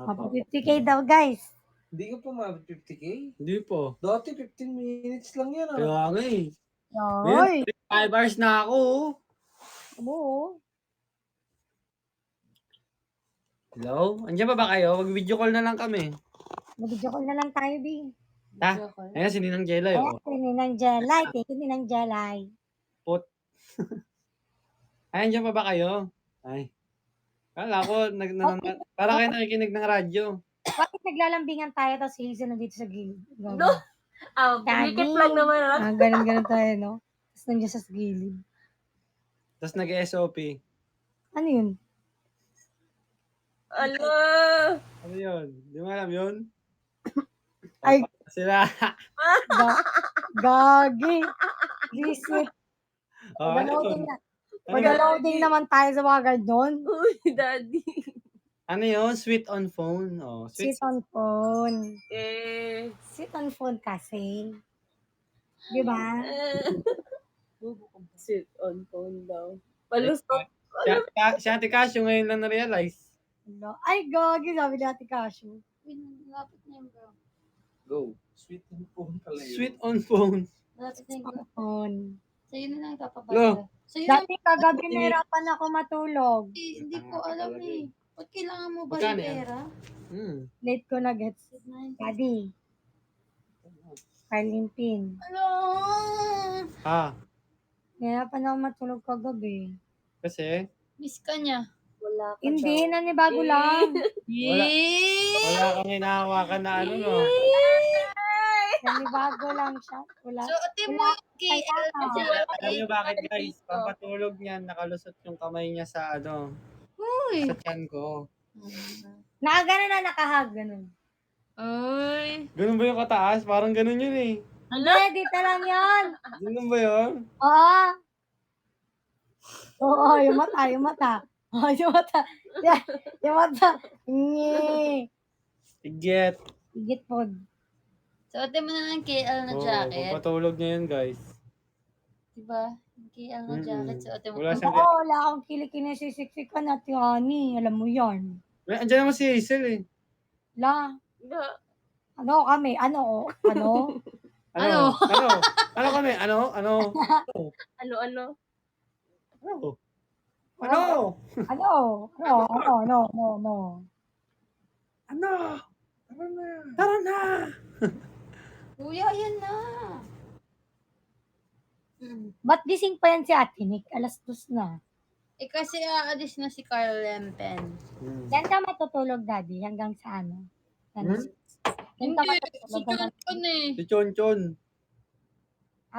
Apo. 50k daw, guys. Hindi ka pa ma 50k? Hindi po. Dati 15 minutes lang yan Kaya nga eh. Yoy. 5 hours na ako. Oo. Hello? Andiyan pa ba kayo? Mag-video call na lang kami. Mag-video call na lang tayo, Bing. Ha? Ayan, si Ninang Jelay. Ayan, Oh. Ninang Jelay. Thank you, Ninang Jelay. Pot. Ay, andiyan pa ba kayo? Ay. Kala ko, para kayo nakikinig ng radyo. Bakit naglalambingan tayo tapos si Hazel nandito sa gilid? No. Bumikit lang naman. Ganun tayo, no? Tapos nandiyan siya sa gilid. Tapos nag-SOP. Ano yun? Ala. Ano yun? Di mo alam yun? Ay. Sila. Gagi. Visit. Oh, ano Mag-loading yun? na. Ano yun? Mag-loading naman tayo sa mga ganyan. Uy, daddy. Ano yun? Sweet on phone. Oh, Sit on phone. Eh. Sit on phone kasi. Di ba? Sit on phone daw. Palusot. Si Ate Casio ngayon lang na-realize. Ay, gagi. Sabi ni Ate Casio. Lapit na yung bro. Go. Sweet and phone pala yun. Sweet on phone. Lapit na yung bro. Phone. Sa'yo na lang Lo. ipapabasa. Sa'yo na Dati kagabi nahirapan ako matulog. hindi ko alam eh. Ba't kailangan mo ba Magkano yung yan? pera? Late ko na gets. Daddy. Carlimpin. Hello! Ah, Nahirapan ako matulog kagabi. kasi Miss ka niya. Wala ka Hindi, daw. nanibago lang. wala kang hinahawakan na ano, no? Nanibago lang siya. Wala. So, ate mo yung KL kasi wala Alam niyo bakit, guys? Pampatulog niyan, nakalusot yung kamay niya sa ano, Uy! sa tiyan ko. Nakagano na nakahag. Ganun. Uy! Ganun ba yung kataas? Parang ganun yun eh. Hindi, dito lang yan. Ganun ba yun? Oo. Oo, yung mata, yung mata. Oo, yung mata. Yan, yung mata. Ngi. Iget. Igit po. So, ate mo na ng KL na Oo, jacket. pampatulog niya yun, guys. Diba? Yung KL na jacket. So, ate mo. Wala siyang... Oo, wala akong kilikini-sisiksikan at yani. Alam mo yan. Andiyan naman si Hazel eh. La. Ano kami? Ano? Ano? Ano? Ano? Ano kami? Ano? Ano? Ano? Ano? Ano? Ano? No. Ano? Tara na. Tara na. Kuya, yan na. Ba't gising pa yan si Ate Nick? 2:00 na. Eh, kasi aalis na si Carl Lempen. Yan ka matutulog, Daddy, hanggang sa ano? Yan Hindi, ka si matutulog hanggang... Chonchon eh. Si Chonchon.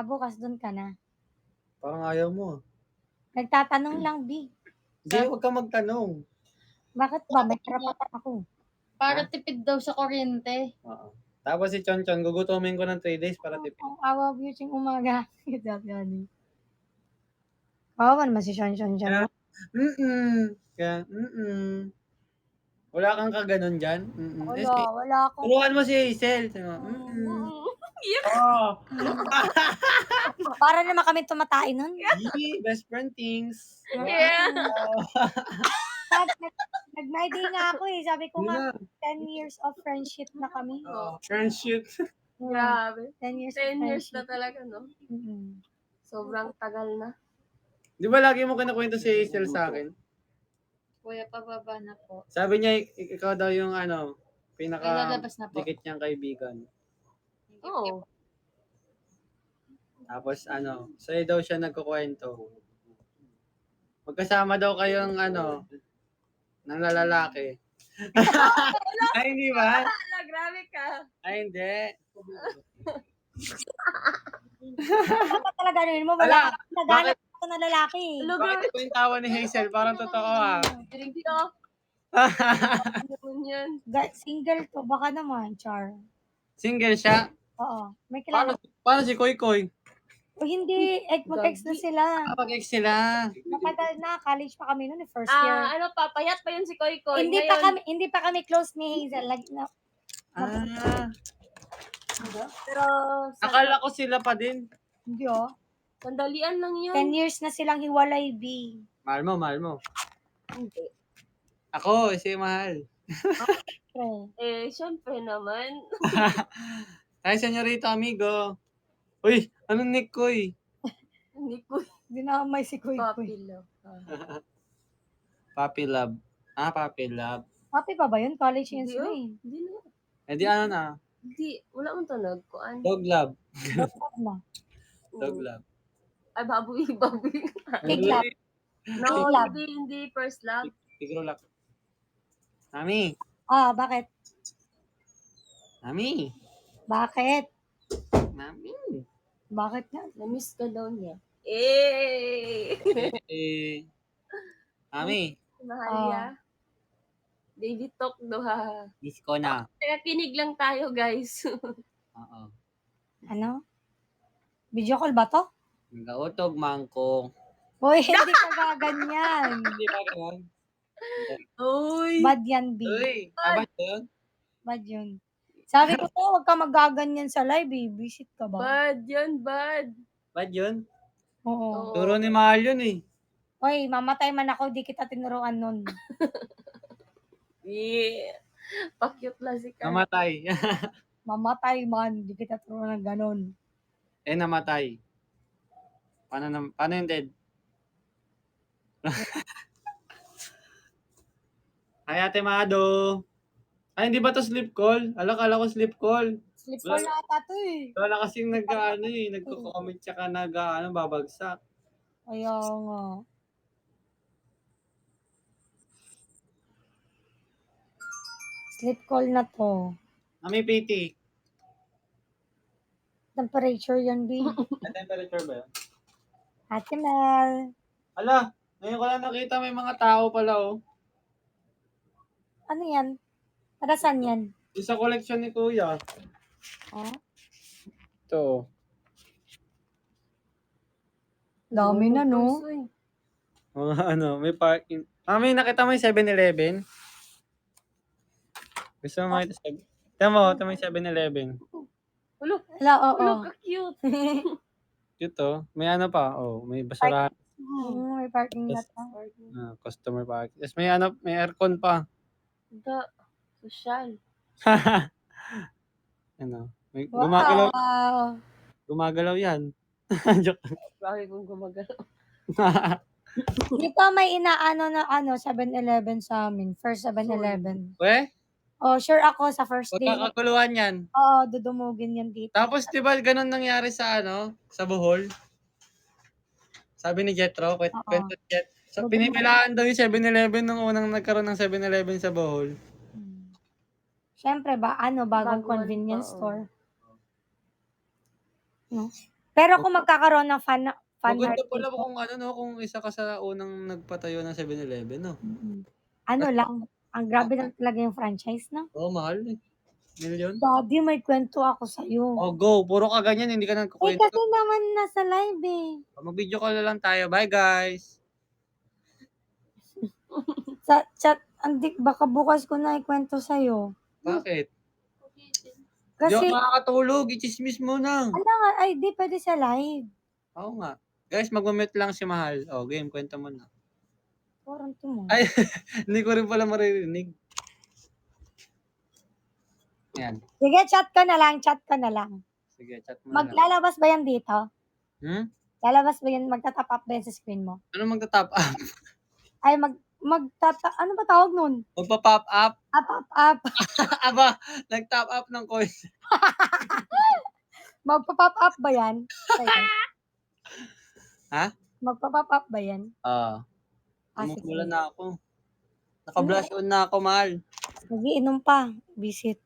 Bukas doon ka na. Parang ayaw mo. Nagtatanong lang, B. Hindi, huwag ka magtanong. Bakit ba? May karapatan ako. Para tipid daw sa kuryente. Oo. Tapos si Chonchon, gugutumin ko ng 3 days para tipid. Ang awa beauty umaga. Sabi ni. Kawawa naman si Sean dyan. Kaya, wala kang kaganon dyan. Wala akong... Turuan mo si Hazel. Oh, Para naman kami tumatain nun. best friend things. Yeah. Nag-my day nga ako eh. Sabi ko nga, Yun 10 years of friendship na kami. Friendship. Grabe. 10 years 10 of years friendship. na talaga, no? Sobrang tagal na. Di ba lagi mo kinakwento si Hazel sa akin? Kuya, pababa na po. Sabi niya, ikaw daw yung Lalabas na po. dikit niyang kaibigan. Oo. Tapos sa'yo daw siya nagkukwento. Magkasama daw kayong ng lalaki. Ay, hindi ba? Ala, grabe ka. Ay, hindi. Dapat talaga rin mo, wala ka naghanap ako na lalaki. Bakit ito yung tawa ni Hazel? Parang totoo ah. Hindi ako. Ano yan? Single to, baka naman, Char. Single siya? Oo. May kilala. Paano si Koy Koy? O hindi, mag-ex na sila. Mag-ex sila. Matagal na, college pa kami noon, first year. Ano pa, payat pa yun si Koy Koy. Hindi pa kami close ni Hazel. Pero, Akala ko sila pa din. Hindi sandalian lang yun. 10 years na silang hiwalay, B. Mahal mo. Hindi. Ako, si mahal. Syempre naman. Ay, senyorito, amigo. Uy, anong nick ko eh? Hindi ko Dinamay si Kuy Kuy. puppy love. Puppy love. Puppy love. Happy pa ba yun? College yun Hindi sila oh. eh. Hindi na. Eh di ano na? Hindi. Wala mong tunog. Kuan. Dog love. Doktor na. Dog love. Ay, baboy. Baboy. Pig love. No, Pig love. hindi first love. Tigro love. Mami. Bakit? Mami. Bakit? Mami. Bakit nga? Na-miss ka daw niya. Mami. Mahal niya. Baby talk do ha. Miss ko na. Nakikinig lang tayo, guys. Oo. Ano? Video call ba to? Nagautog mangkong. Uy, hindi ka gaganyan. Hindi ba ganun? Uy! Bad yan, B. Uy, tama yun? Bad yun. Sabi ko to, huwag ka magaganyan sa live eh. Visit ka ba? Bad yan, bad. Ba't yun? Oo. Turo ni Mahal yun eh. Uy, mamatay man ako, di kita tinuruan nun. Yeah. Pa-cute lang si Carl. Namatay. Mamatay man, di kita tinuruan ng ganon. Namatay. Paano yung dead? Ay, Ate Mado. Ay, hindi ba to sleep call? Kala ko sleep call. Sleep call na ata to eh. Wala kasing nagko-comment tsaka babagsak. Kaya nga. Sleep call na to. Mami PT. Temperature yan, B. May temperature ba yun? Ate Mel. Ala, ngayon ko lang nakita may mga tao pala oh. Ano yan? Para saan yan? Yung sa collection ni Kuya. Oh? Ito. Dami na, no? Mga may parking. Mami, nakita mo yung 7-Eleven? Gusto mo makita sa... Tama mo yung 7-Eleven. Ulo, Wala, oo. ulo, ka-cute. Cute oh. May ano pa. Oh, may basurahan. May parking lot na. Customer parking. Tapos may aircon pa. Social. Ano? May Wow. gumagalaw yan. Joke. Bakit kung gumagalaw? Di pa may inaano na 7-Eleven sa amin. First 7-Eleven. We? Oh, sure ako sa first day. Pagkakaguluhan yan. Oo, dudumugin yan dito. Tapos, di ba, ganun nangyari sa sa Bohol? Sabi ni Jetro, kwento ni Jet. So, pinipilaan daw yung 7-Eleven nung unang nagkaroon ng 7-Eleven sa Bohol. Siyempre ba, bagong Baguhan convenience pa, store. No? Pero kung magkakaroon ng fan Maganda art pala dito, kung isa ka sa unang nagpatayo ng 7-Eleven, no? ano lang, ang grabe lang talaga yung franchise, no? Oo, mahal eh. Million? Daddy, may kwento ako sa'yo. Oh, go. Puro ka ganyan, hindi ka Eh, nagkukwento. kasi naman nasa live eh. Mag-video call na lang tayo. Bye, guys. Sa chat, baka bukas ko na ikwento sa'yo. Bakit? Di Kasi, ako makakatulog. I-chismis mo na. di pwede sa live. Oo nga. Guys, mag-mute lang si Mahal. Oh, game. Kwento mo na. Parang mo. Ay, hindi ko rin pala maririnig. Yan. Sige, chat ka na lang. Sige, chat mo na. Maglalabas ba yan dito? Lalabas ba yan? Magtatap up ba yan sa screen mo? Ano magta-top up? Ay, ano ba tawag nun? Magpa-pop up? Up. Aba, nag-top up ng coins. Magpa-pop up ba yan? Ha? Magpa-pop up ba yan? Tumukulan sige. na ako. Naka-blush on na ako, Mahal. Sige, inom pa. Visit.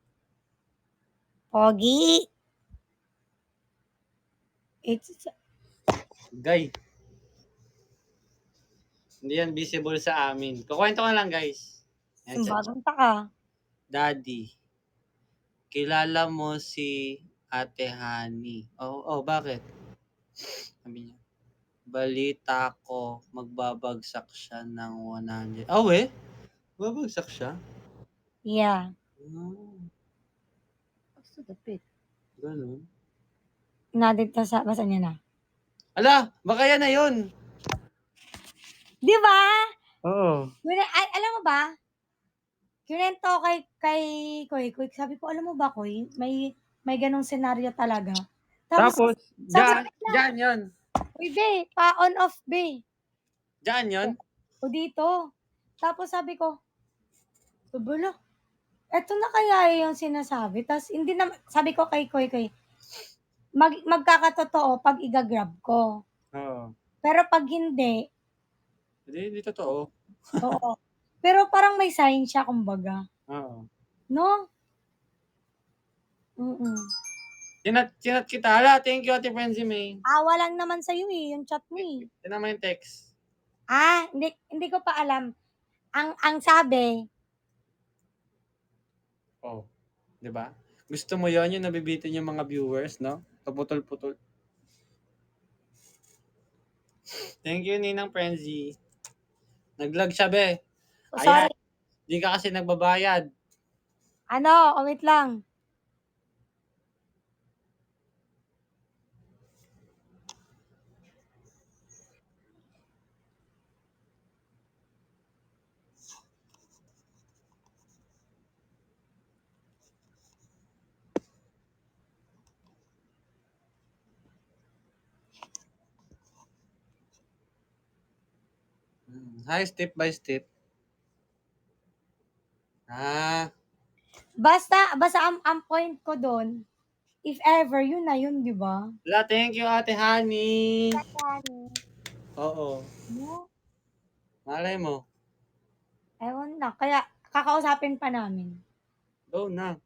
Pogi. Guy. Hindi yan visible sa amin. Kukwento ko lang, guys. Yan, chat. Bagong taka. Daddy, kilala mo si Ate Honey. Oh, bakit? Sabi niya, balita ko, magbabagsak siya ng 100. Eh? Babagsak siya? Yeah. Basta dapit. Ganun. Nadito sa, basta niya na. Ala, baka yan na yun. Di ba? Oo. Alam mo ba? Kinento ko kay Koy, Koy, sabi ko, alam mo ba, Koy, may ganong senaryo talaga. Tapos, sabi dyan yun. uy, be, pa-on off, be. Dyan yun. O dito. Tapos sabi ko, tubulo, eto na kaya yung sinasabi. Tapos hindi na, sabi ko kay Koy, magkakatotoo pag igagrab ko. Oo. Pero pag hindi, Hindi totoo. oo. Pero parang may sign siya, kumbaga. Oo. No? Mm. Chinat kita. Hala, thank you, Ate Frenzy May. Awa lang naman sa'yo yung chat mo eh. Yan naman yung text. Hindi ko pa alam. Ang sabi, Oh. 'Di ba? Gusto mo yon yung nabibitin yung mga viewers, no? Kaputol-putol. Thank you, Ninang Frenzy. Nag-lag siya, be. sorry, Di ka kasi nagbabayad. wait lang. Hi, step by step. Basta ang point ko doon, if ever, yun na yun, di ba? Wala, thank you, Ate Honey. Oo. No? Malay mo. Ewan na. Kaya, kakausapin pa namin. Go na.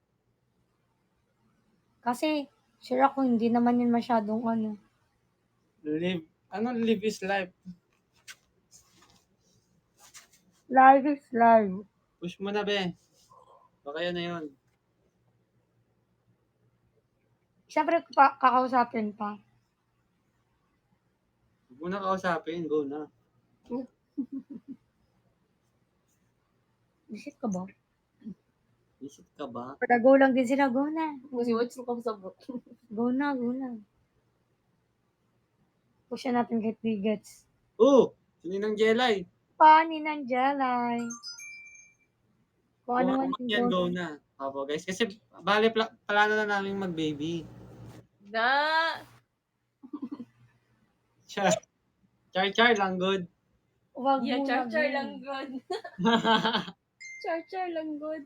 Kasi, sure ako, hindi naman yun masyadong Live is life. Live is live. Push mo na, be. Baka yan na yun. Siyempre, kakausapin pa. Huwag mo na kausapin. Go na. Visit ka ba? Visit ka ba? Para go lang din sila, go na. Kasi watch ko sa bot. Go na. Push natin kay Tigets. Oh! Sino ng Jelay? Pani ng Jelay. Kung ano man Kung yan, go na. Opo, guys. Kasi, plano na namin mag-baby. Na. Char lang, good. Wag Yeah, mo char na, lang good. Char lang good.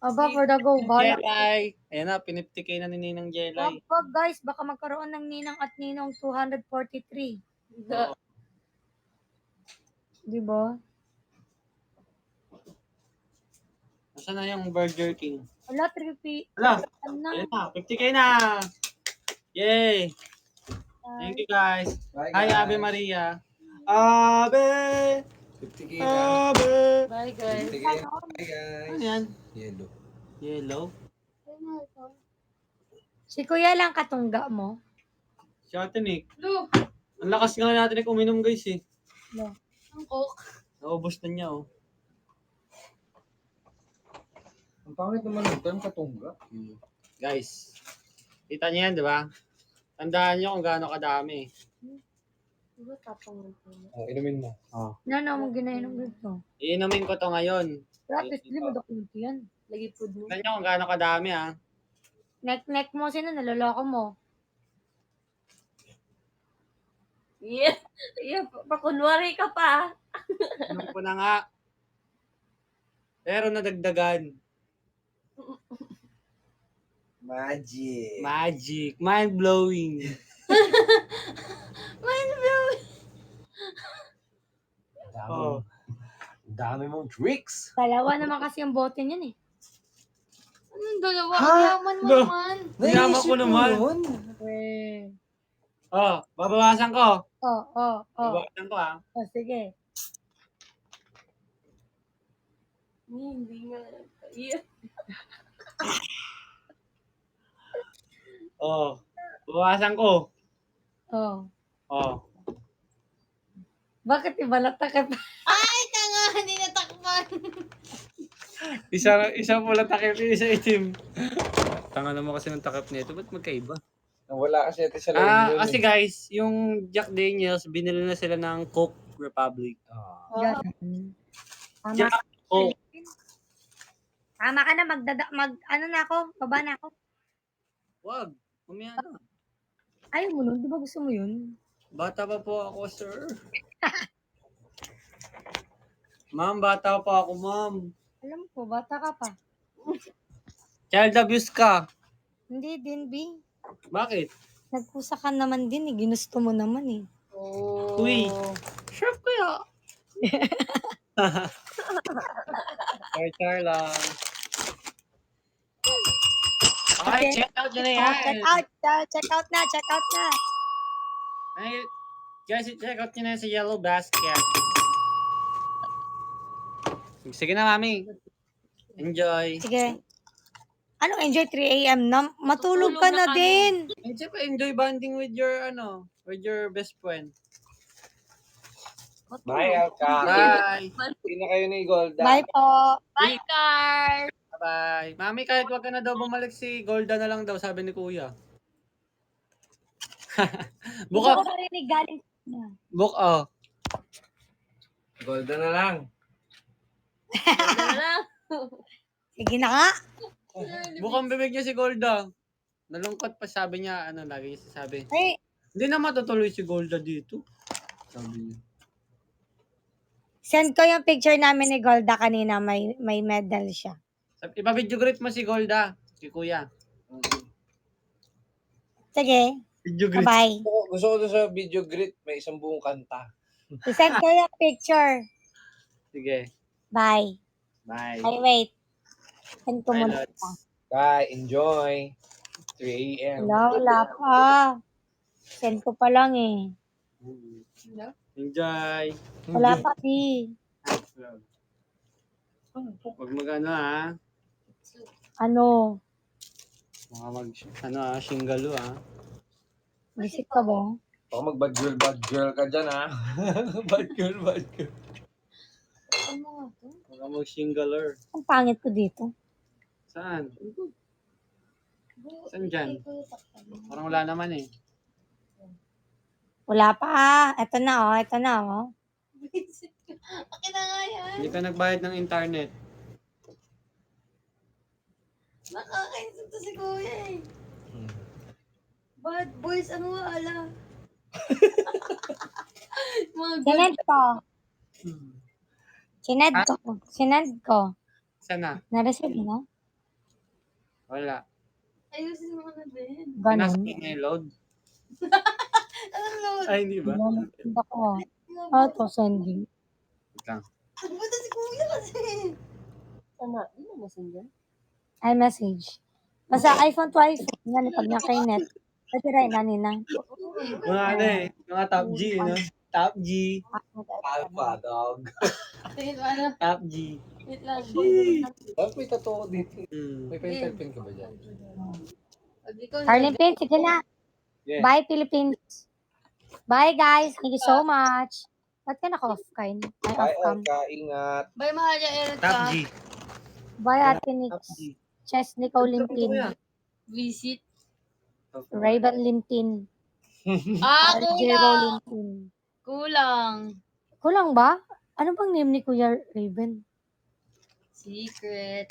Aba, for the go, bala. Jelay. Ayan na, 50K na ni Ninang Jelay. Wag guys, baka magkaroon ng ninang at ninong 243. Da. Di ba? Nasaan na yung Burger King? Wala, 3P. Wala. Ano? Ayan na, 50K na. Yay! Thank you, guys. Hi, Ave Maria. Ave! 50k Ave! Bye guys. 50k Hi guys. Ano yan? Yellow. Yellow? Si Kuya lang katungga mo. Si Ate Nick. Lu, Ang lakas nga natin uminom, guys, eh. No. ang coke. Naubos na niya, oh. Ang pangit naman ng term katungga. Guys, kita niyo yan, di ba? Tandaan niyo kung gaano kadami. Diba tapang rin po? Inumin mo. Nana mo ginainom dito. Iinumin ko to ngayon. Practice, di mo dokumento yan. Lagi food mo. Tignan niyo kung gaano kadami, ah. Neck mo, sino naloloko mo? Yeah. Yeah, pakunwari ka pa. Inom ko na nga. Pero nadagdagan. Magic. Magic. Mind-blowing. Oh. Dami mong tricks. Dalawa naman kasi yung bote niyan eh. Anong dalawa? Ha? Ang yaman mo No. naman. Yaman ko naman. Eh. Oh, babawasan ko. Oh. Babawasan ko, ah. Sige. Hindi nga. Yeah. Oh. Babawasan ko. Oh. Oh. Bakit iba natakip? Ay, tanga, hindi natakpan. Isa pula takip, isa itim. Tanga naman kasi ng takip nito. Ba't magkaiba? Wala kasi ito sa loob. Kasi guys, yung Jack Daniels, binili na sila ng Coke Republic. Yan. Tama. Jack Coke. Tama ka na, ano na ako, baba na ako. Wag. Mamaya na. Ayaw mo nun, di ba gusto mo yun? Bata pa po ako, sir. Ma'am, bata pa ako, ma'am. Alam ko, bata ka pa. Child abuse ka. Hindi din, B. Bakit? Nagkusa ka naman din eh, ginusto mo naman eh. Uy. Sure kaya. Char lang. Ay, check out nyo na yan. Check out na. Ay, guys, check out nyo na yan sa Yellow Basket. Sige na, mami. Enjoy. Sige. Anong enjoy 3 a.m. na? Matulog ka na din. And siyempre, enjoy bonding with your, with your best friend. Bye, Alka. Bye. Hindi na kayo ni Golda. Bye po. Bye, Carl! Bye. Mami, kahit wag ka na daw bumalik, si Golda na lang daw, sabi ni Kuya. Hindi ko narinig galing. Oh. Golda na lang. Sige na nga. Bukang bibig niya si Golda. Nalungkot pa, sabi niya, lagi sabi. Ay, Hindi na matutuloy si Golda dito. Sabi niya. send ko yung picture namin ni Golda kanina. May medal siya. Ipa-video greet mo si Golda, si Kuya. Sige. Video greet. Bye. Gusto ko doon sa video greet, may isang buong kanta. I-send ko yung picture. Sige. Bye. Bye. Ay, wait. Send ko Bye, muna. Lods. Bye, enjoy. 3 a.m. Wala pa. Send ko pa lang eh. Enjoy. Wala pa, di. Huwag mag-ano ha. Ano? Mga shinggalo ha. Visit ka ba? Baka mag-bad girl ka dyan, ha? bad girl. Mga mag-shinggaler. Ang pangit ko dito. Saan? Saan dyan? Parang wala naman eh. Wala pa. Ito na, oh. Akin na nga yan. Hindi ka nagbayad ng internet. Nakakainis to si Kuya eh. Bad boys, ano nga ala? Mga Sinend ko. Saan na? Na-receive na? Wala. ayusin mo na din. Pinasa Ganun. niya yung load. Ano load? Ay, hindi ba? Nanonood ako. Ito, sending. Wait lang. Ano ba to si Kuya kasi? iMessage. Basta iPhone to iPhone. Yan, pag naka-net. Pwede rin, nanina. Mga mga top G, Top G. Alpha, dog. Wait, ano? Top G. Wait lang. Bakit may tattoo dito? Hmm. May pencil pen ka ba dyan? Arlene Pin, sige na. Yeah. Bye, Philippines. Bye, guys. Thank you so much. Ba't ka naka-off, Kain? Ay, Bye, off-cam. Alka. Ingat. Bye, mahal niya, Erica. Top G. Bye, Ate Nix. Top G. Chesney Limpin. Visit. Raven Limpin. Ah, Jero kulang. Limpin. Kulang. Kulang ba? Ano bang name ni Kuya Raven? Secret.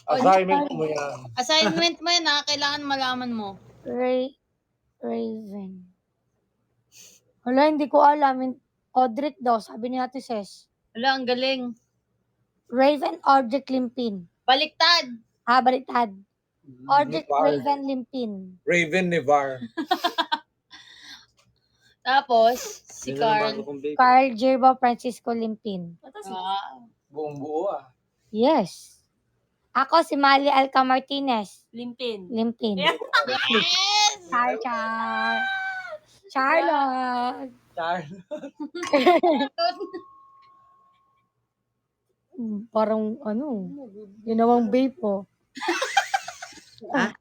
Assignment mo yan. Assignment mo yan ha. Kailangan malaman mo. Raven. Wala, hindi ko alam. Audric daw, sabi ni Ate Ses. Wala, ang galing. Raven Audric Limpin. Baliktad. Baliktad. Audric Nevar. Raven Limpin. Raven Nevar. Tapos, si Yun lang ang bago Carl. kong baby. Carl Gerbo Francisco Limpin. Ah, Buong buo, ah. Yes. Ako si Mali Alca Martinez. Limpin. Limpin. yes! Char. Charlotte. Parang ginawang vape po. Ha?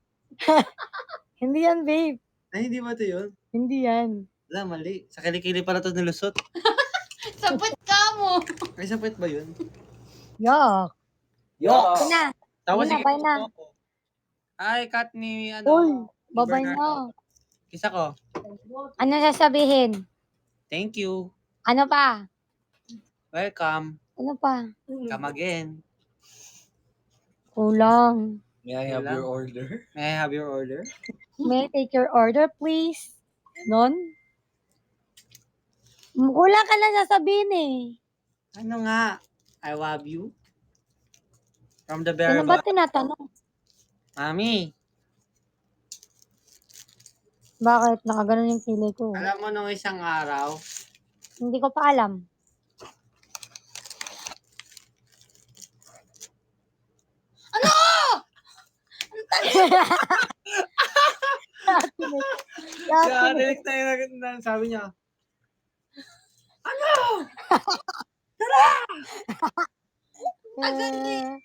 Hindi yan vape. Ay, hindi ba ito yun? Hindi yan. Wala, mali. Sa kilikili pala ito nilusot. Sabot ka mo. Ay, sapit ba yun? Yuck. Yeah. Ito na. Tawa Yun si na, bye na. Ay, cut ni, Uy, babay Bernardo. na. Kisa ko. Ano sasabihin? Thank you. Ano pa? Welcome. Ano pa? Come again. Kulang. May I have your order? May I have your order? May I take your order, please? Non? Kulang ka lang sasabihin eh. Ano nga? I love you. From the very Sino ba bottom. tinatanong? Mami, Bakit? Nakaganon yung kilay ko. alam mo nung isang araw, Hindi ko pa alam. kaya direct na yung sabi niya,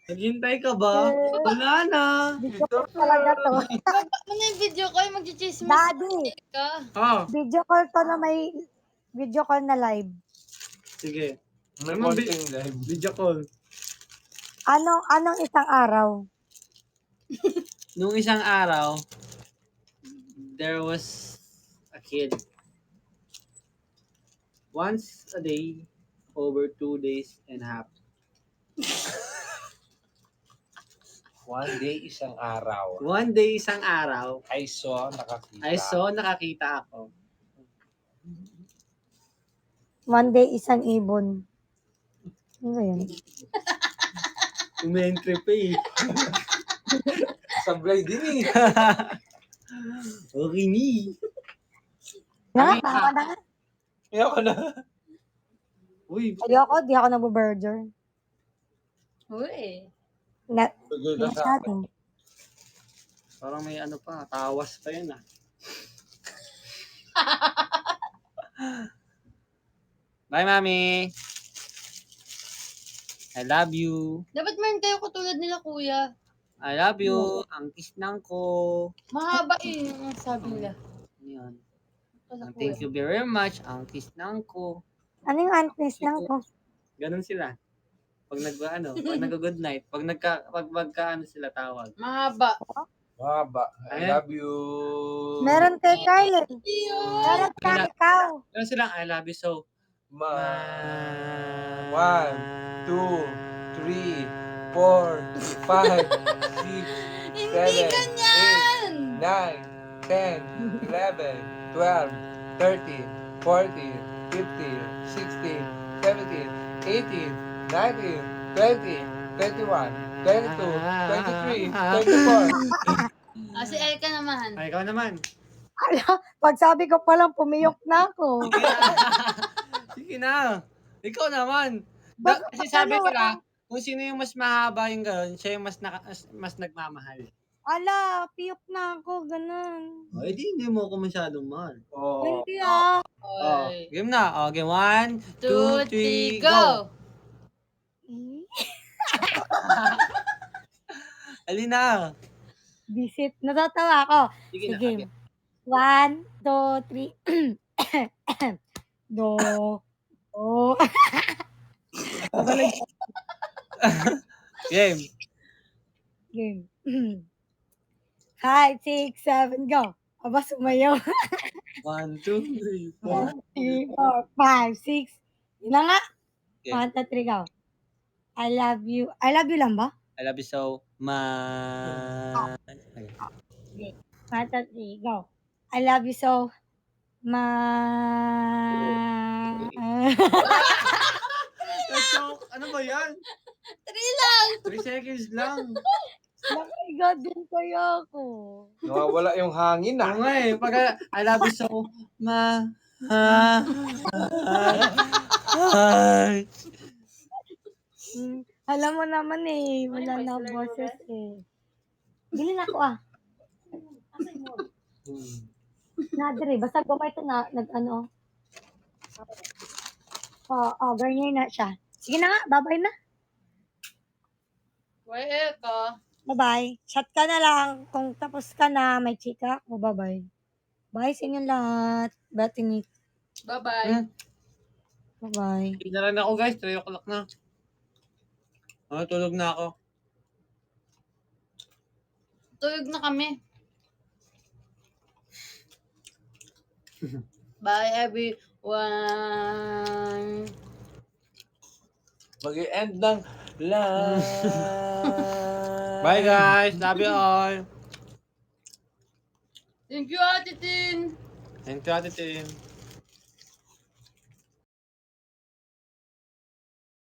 naghintay ka ba? Wala na. Video call talaga to. Ano yung video ko? Yung mag-chismis Daddy, ka. Oh, video call to na may video call na live. sige. May Ano bi- konting live. Video call. Anong isang araw? Nung isang araw, there was a kid. Once a day, over 2 days and a half. One day, isang araw. One day, isang araw, I saw, nakakita. nakakita ako. Monday, isang ibon. Ano ba yun? Umentry pa eh. Sablay din eh. Okay ni. Nga, Ay, tama na nga. Ayoko na. Uy, Ayoko, di ako nabuburger. Uy. Tugol ka sa akin. Masyado. parang may ano pa, tawas pa yun ah. Bye, Mami. I love you. Dapat meron kayo katulad nila, kuya. I love you. Ang kiss nang ko. Mahaba eh, yung sabi nila. Ano yun? Wala, kuya. Thank you very much. Ang kiss nang ko. Ano yung antis lang ko? Ganun sila. Pag pag nag-good night, pag ano sila tawag. Mahaba. Maba. I Ayan. love you. Meron kay Kyle. Meron ka Wala. ikaw. Ganun silang I love you so. Ma. 1, 2, 3, 4, 5, 6, Hindi ganyan! 8, 9, 10, 11, 12, 13, 14, 15, 16, 17, 18, 19, 20, 21, 22, 23, 24. Si Elka naman. Ay, ikaw naman. Pag sabi ko pa lang, pumiyok na ako. Sige na. Ikaw naman. Bakit Kasi sabi ano, nila, kung sino yung mas mahaba yung gano'n, siya yung mas nagmamahal. Ala, piyok na ako, ganun. Oh, edi hindi mo ako masyadong mahal. Oh. Hindi ah. Oh, Oy. game na. Oh, game 1, 2, 3, 2, 3, go! go! Alina. Visit. Natatawa ako. Sige na. Sige. Okay. 1, 2, 3. Do. Do. Game. Game. 5, 6, 7, go. Aba, sumayaw. 1, 2, 3, 4. 3, 4, 5, 6. Yun na nga. Okay. 1, 2, 3, go. I love you. I love you lang ba? I love you so much. 1, 2, 3, go. I love you so much. Ano ba yan? 3 lang! 3 seconds lang. Nakaigad din kaya ako. Nawawala yung hangin Oo ah. nga eh. Pag I love you so much. Alam mo naman eh, wala na boses eh. Bili na ako ah. Nadre, basta gumay ito na, nag-ano. Garnier na siya. Sige na nga, bye-bye na. Kuya Elka. Bye-bye. Chat ka na lang. Kung tapos ka na, may chika ako. Bye-bye. Bye sa inyong lahat. Batinik. Bye-bye. Bye-bye. Hindi na rin ako guys. 3 o'clock na. Tulog na ako. Tulog na kami. Bye everyone. Mag-i-end ng live. Bye guys. Love you all. Thank you, Ate Tin. Thank you, Ate Tin.